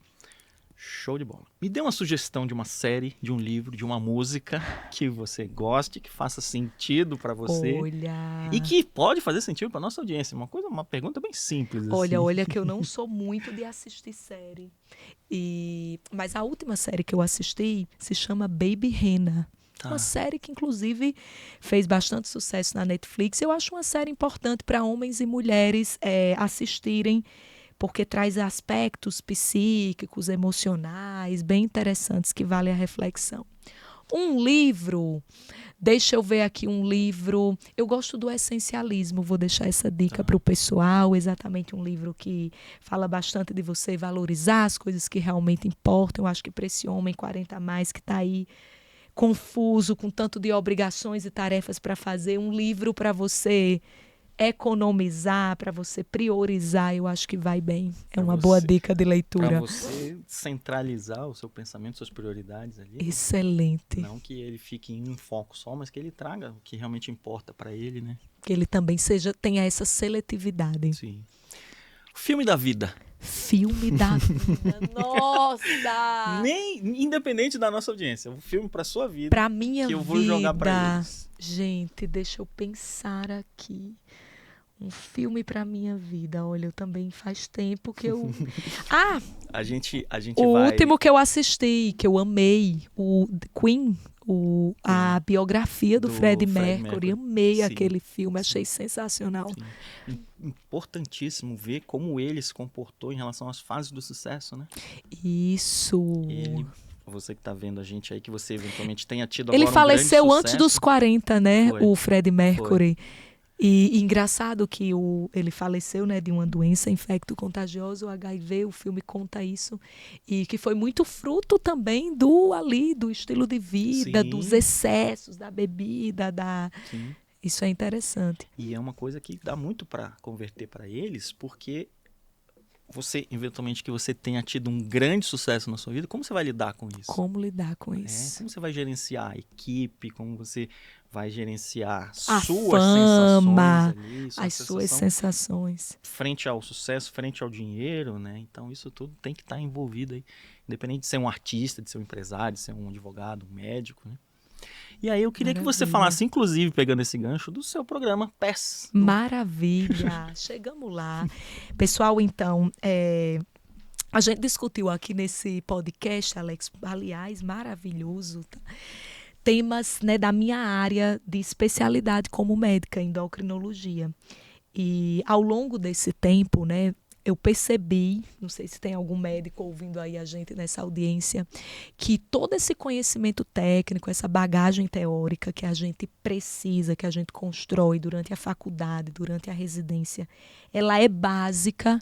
Show de bola. Me dê uma sugestão de uma série, de um livro, de uma música que você goste, que faça sentido para você. Olha... E que pode fazer sentido para nossa audiência. Uma pergunta bem simples. Olha, assim. olha que eu não sou muito de assistir série. Mas a última série que eu assisti se chama Baby Rena. Tá. Uma série que, inclusive, fez bastante sucesso na Netflix. Eu acho uma série importante para homens e mulheres assistirem, porque traz aspectos psíquicos, emocionais, bem interessantes, que valem a reflexão. Um livro, deixa eu ver aqui um livro. Eu gosto do essencialismo, vou deixar essa dica para o pessoal. Exatamente um livro que fala bastante de você valorizar as coisas que realmente importam. Eu acho que para esse homem 40 a mais que está aí confuso, com tanto de obrigações e tarefas para fazer, um livro para você economizar, para você priorizar, eu acho que vai bem. É uma boa dica de leitura. Para você centralizar o seu pensamento, suas prioridades ali. Excelente. Não que ele fique em um foco só, mas que ele traga o que realmente importa para ele, né? Que ele também tenha essa seletividade. Sim. Filme da vida. Filme da vida. Nossa! Independente da nossa audiência. Um filme para sua vida. Para minha vida. Que eu vou jogar para eles. Gente, deixa eu pensar aqui. Um filme para minha vida. Olha, eu também faz tempo que eu... A gente o vai... último que eu assisti, que eu amei, o Queen, a biografia do Freddie Mercury. Amei aquele filme, achei sensacional. Sim. Importantíssimo ver como ele se comportou em relação às fases do sucesso, né? Isso. Você que está vendo a gente aí, que você eventualmente tenha tido Ele agora um faleceu grande antes sucesso. dos 40, né? Foi. O Freddie Mercury. E engraçado que ele faleceu, né, de uma doença infecto-contagiosa, o HIV, o filme conta isso, e que foi muito fruto também do estilo de vida, Sim. dos excessos, da bebida, Sim. Isso é interessante. E é uma coisa que dá muito para converter para eles, porque você, eventualmente, que você tenha tido um grande sucesso na sua vida, como você vai lidar com isso? Como lidar com isso? Como você vai gerenciar a equipe, como você vai gerenciar a suas fama, sensações ali, as suas sensações. Frente ao sucesso, frente ao dinheiro, né? Então isso tudo tem que estar envolvido aí, independente de ser um artista, de ser um empresário, de ser um advogado, um médico, né? E aí eu queria que você falasse, inclusive, pegando esse gancho, do seu programa PES. Maravilha! Chegamos lá. Pessoal, então, a gente discutiu aqui nesse podcast, Alex, aliás, maravilhoso, tá? Temas, né, da minha área de especialidade como médica, endocrinologia. E ao longo desse tempo, né, eu percebi, não sei se tem algum médico ouvindo aí a gente nessa audiência, que todo esse conhecimento técnico, essa bagagem teórica que a gente precisa, que a gente constrói durante a faculdade, durante a residência, ela é básica,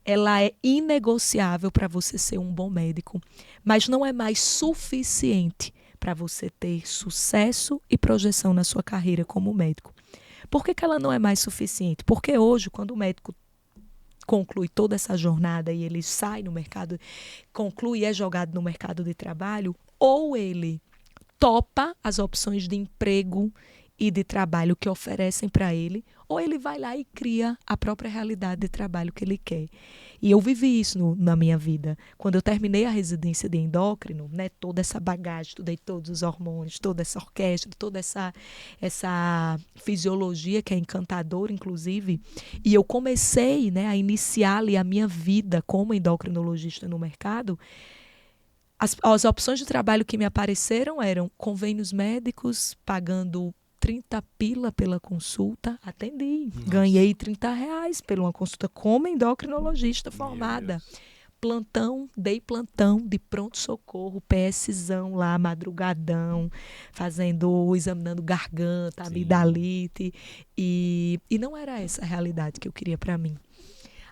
ela é inegociável para você ser um bom médico, mas não é mais suficiente para você ter sucesso e projeção na sua carreira como médico. Por que ela não é mais suficiente? Porque hoje, quando o médico conclui toda essa jornada e ele sai no mercado, conclui e é jogado no mercado de trabalho, ou ele topa as opções de emprego e de trabalho que oferecem para ele, ou ele vai lá e cria a própria realidade de trabalho que ele quer. E eu vivi isso na minha vida. Quando eu terminei a residência de endócrino, né, toda essa bagagem, estudei todos os hormônios, toda essa orquestra, toda essa fisiologia que é encantadora, inclusive, e eu comecei, né, a iniciar ali a minha vida como endocrinologista no mercado. As opções de trabalho que me apareceram eram convênios médicos, pagando 30 pila pela consulta, atendi. Nossa. Ganhei R$30 por uma consulta como endocrinologista formada. Dei plantão de pronto-socorro, PSzão lá, madrugadão, examinando garganta, amidalite. E não era essa a realidade que eu queria para mim.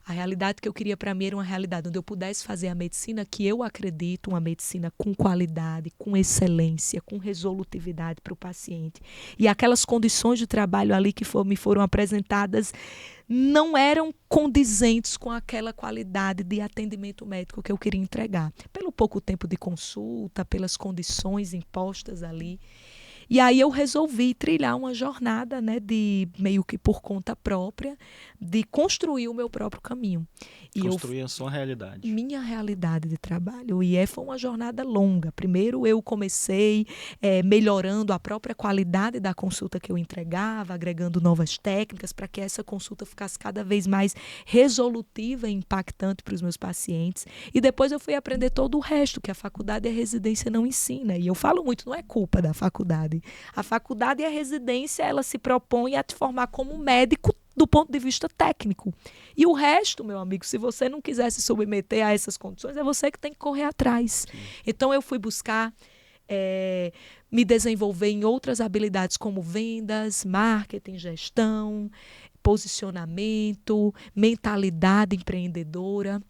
A realidade que eu queria para mim era uma realidade onde eu pudesse fazer a medicina que eu acredito, uma medicina com qualidade, com excelência, com resolutividade para o paciente. E aquelas condições de trabalho ali que me foram apresentadas não eram condizentes com aquela qualidade de atendimento médico que eu queria entregar. Pelo pouco tempo de consulta, pelas condições impostas ali. E aí eu resolvi trilhar uma jornada, né, de meio que por conta própria, de construir o meu próprio caminho. E construir a sua realidade. Minha realidade de trabalho. E foi uma jornada longa. Primeiro eu comecei melhorando a própria qualidade da consulta que eu entregava, agregando novas técnicas para que essa consulta ficasse cada vez mais resolutiva e impactante para os meus pacientes. E depois eu fui aprender todo o resto, que a faculdade e a residência não ensina. E eu falo muito, não é culpa da faculdade. A faculdade e a residência, ela se propõe a te formar como médico do ponto de vista técnico. E o resto, meu amigo, se você não quiser se submeter a essas condições, é você que tem que correr atrás. Sim. Então, eu fui buscar me desenvolver em outras habilidades como vendas, marketing, gestão, posicionamento, mentalidade empreendedora.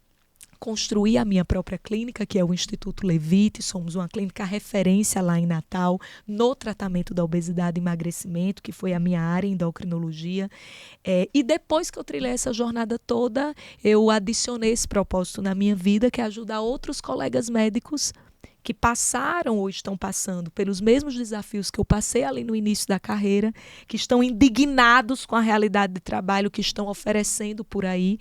Construí a minha própria clínica, que é o Instituto Levite. Somos uma clínica referência lá em Natal no tratamento da obesidade e emagrecimento, que foi a minha área em endocrinologia. E depois que eu trilhei essa jornada toda, eu adicionei esse propósito na minha vida, que é ajudar outros colegas médicos que passaram ou estão passando pelos mesmos desafios que eu passei ali no início da carreira, que estão indignados com a realidade de trabalho que estão oferecendo por aí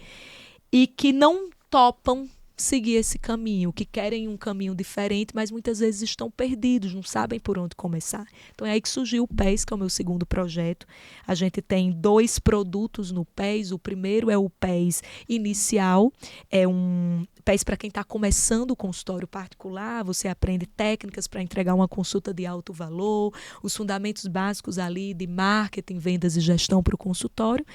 e que não topam seguir esse caminho, que querem um caminho diferente, mas muitas vezes estão perdidos, não sabem por onde começar. Então é aí que surgiu o PES, que é o meu segundo projeto. A gente tem 2 produtos no PES. O primeiro é o PES inicial, é um PES para quem está começando o consultório particular. Você aprende técnicas para entregar uma consulta de alto valor, os fundamentos básicos ali de marketing, vendas e gestão para o consultório.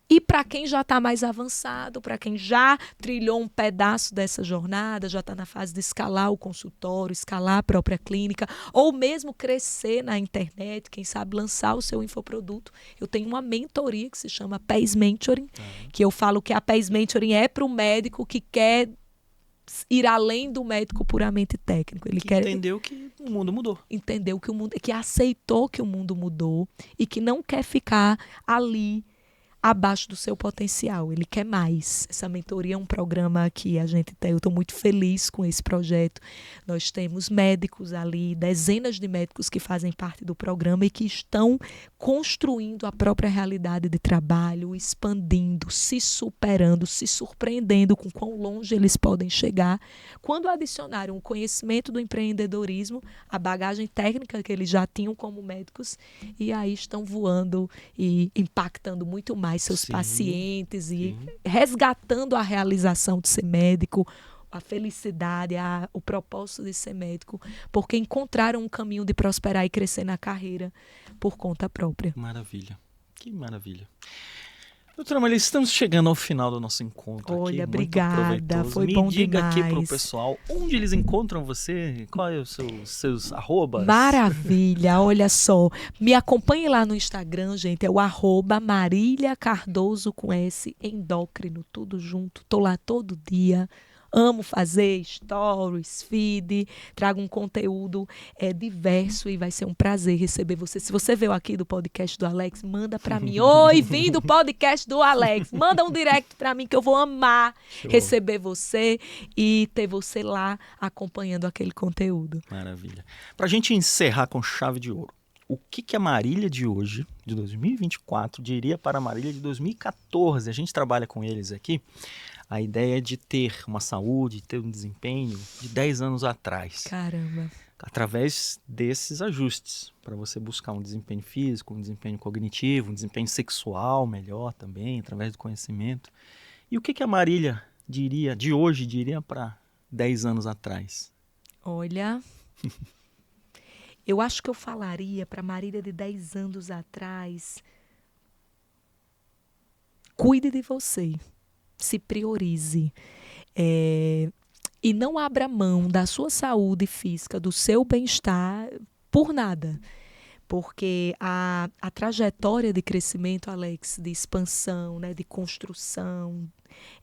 E para quem já está mais avançado, para quem já trilhou um pedaço dessa jornada, já está na fase de escalar o consultório, escalar a própria clínica, ou mesmo crescer na internet, quem sabe lançar o seu infoproduto. Eu tenho uma mentoria que se chama PES Mentoring, que eu falo que a PES Mentoring é para o médico que quer ir além do médico puramente técnico. Ele quer entendeu que o mundo mudou. Entendeu que o mundo, que aceitou que o mundo mudou e que não quer ficar ali abaixo do seu potencial, ele quer mais. Essa mentoria é um programa que a gente tem, eu estou muito feliz com esse projeto. Nós temos médicos ali, dezenas de médicos que fazem parte do programa e que estão construindo a própria realidade de trabalho, expandindo, se superando, se surpreendendo com quão longe eles podem chegar, quando adicionaram o conhecimento do empreendedorismo, a bagagem técnica que eles já tinham como médicos, e aí estão voando e impactando muito mais seus pacientes e resgatando a realização de ser médico, a felicidade, o propósito de ser médico, porque encontraram um caminho de prosperar e crescer na carreira por conta própria. Maravilha, que maravilha. Doutora Marília, estamos chegando ao final do nosso encontro. Olha, aqui, obrigada, foi bom demais. Me diga aqui para o pessoal, onde eles encontram você? Qual é os seus arrobas? Maravilha, olha só. Me acompanhe lá no Instagram, gente, é o @Marília Cardoso com S, endócrino, tudo junto. Tô lá todo dia. Amo fazer stories, feed, trago um conteúdo diverso e vai ser um prazer receber você. Se você veio aqui do podcast do Alex, manda pra mim. Oi, vim do podcast do Alex. Manda um direct pra mim que eu vou amar receber você e ter você lá acompanhando aquele conteúdo. Maravilha. Pra gente encerrar com chave de ouro, o que a Marília de hoje, de 2024, diria para a Marília de 2014? A gente trabalha com eles aqui. A ideia de ter uma saúde, ter um desempenho de 10 anos atrás. Caramba. Através desses ajustes, para você buscar um desempenho físico, um desempenho cognitivo, um desempenho sexual melhor também, através do conhecimento. E o que a Marília de hoje diria para 10 anos atrás? Olha, eu acho que eu falaria para a Marília de 10 anos atrás: cuide de você. Se priorize e não abra mão da sua saúde física, do seu bem-estar por nada, porque a trajetória de crescimento, Alex, de expansão, né, de construção,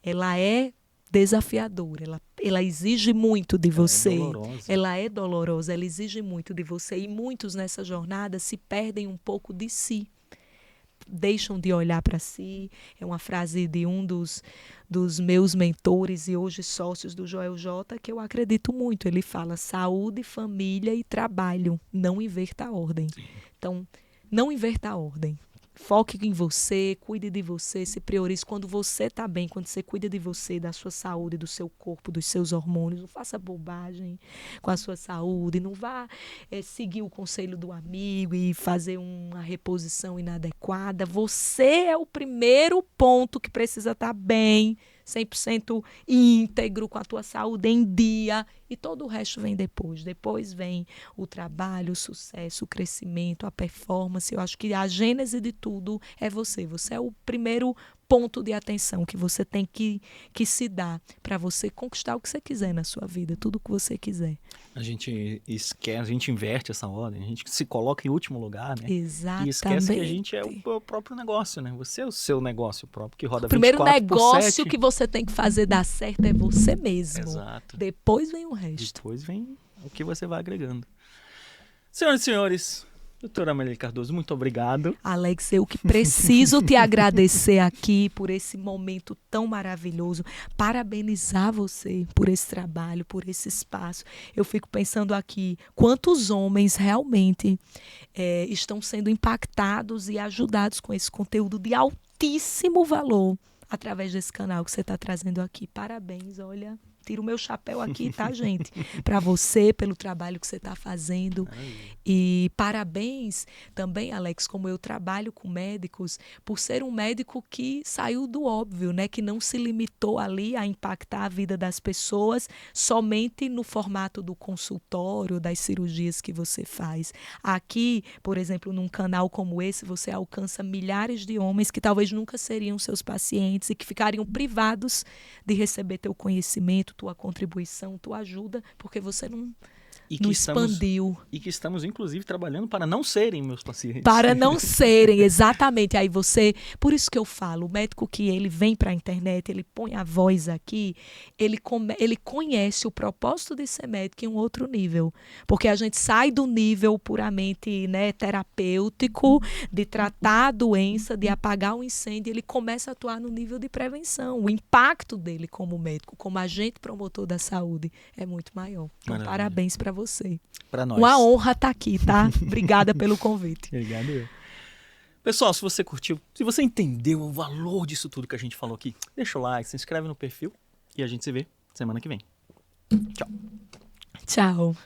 ela é desafiadora, ela exige muito de você. Ela É dolorosa, ela exige muito de você. E muitos nessa jornada se perdem um pouco de si. Deixam de olhar para si. É uma frase de um dos meus mentores e hoje sócios do Joel J, que eu acredito muito. Ele fala: saúde, família e trabalho. Não inverta a ordem. Então, não inverta a ordem. Foque em você, cuide de você, se priorize. Quando você está bem, quando você cuida de você, da sua saúde, do seu corpo, dos seus hormônios, não faça bobagem com a sua saúde, não vá seguir o conselho do amigo e fazer uma reposição inadequada. Você é o primeiro ponto que precisa estar bem, 100% íntegro, com a tua saúde em dia, e todo o resto vem depois. Depois vem o trabalho, o sucesso, o crescimento, a performance. Eu acho que a gênese de tudo é você. Você é o primeiro ponto de atenção que você tem que se dar para você conquistar o que você quiser na sua vida, tudo o que você quiser. A gente esquece, a gente inverte essa ordem, a gente se coloca em último lugar, né? Exatamente. E esquece que a gente é o próprio negócio, né? Você é o seu negócio próprio, que roda 24/7. O primeiro negócio que você tem que fazer dar certo é você mesmo. Exato. Depois vem o resto. Depois vem o que você vai agregando. Senhoras e senhores, doutora Amélia Cardoso, muito obrigado. Alex, eu que preciso te agradecer aqui por esse momento tão maravilhoso, parabenizar você por esse trabalho, por esse espaço. Eu fico pensando aqui, quantos homens realmente estão sendo impactados e ajudados com esse conteúdo de altíssimo valor através desse canal que você está trazendo aqui. Parabéns, olha... Tiro o meu chapéu aqui, tá, gente? Para você, pelo trabalho que você está fazendo. E parabéns também, Alex, como eu trabalho com médicos, por ser um médico que saiu do óbvio, né? Que não se limitou ali a impactar a vida das pessoas somente no formato do consultório, das cirurgias que você faz. Aqui, por exemplo, num canal como esse, você alcança milhares de homens que talvez nunca seriam seus pacientes e que ficariam privados de receber teu conhecimento, tua contribuição, tua ajuda, porque você não expandiu. E que estamos, inclusive, trabalhando para não serem meus pacientes. Para não serem, exatamente. Aí você... Por isso que eu falo, o médico que ele vem para a internet, ele põe a voz aqui, ele conhece o propósito de ser médico em um outro nível. Porque a gente sai do nível puramente, né, terapêutico, de tratar a doença, de apagar o incêndio, ele começa a atuar no nível de prevenção. O impacto dele como médico, como agente promotor da saúde, é muito maior. Então, maravilha. Parabéns para você. Para nós. Uma honra estar aqui, tá? Obrigada pelo convite. Obrigado. Pessoal, se você curtiu, se você entendeu o valor disso tudo que a gente falou aqui, deixa o like, se inscreve no perfil e a gente se vê semana que vem. Tchau. Tchau.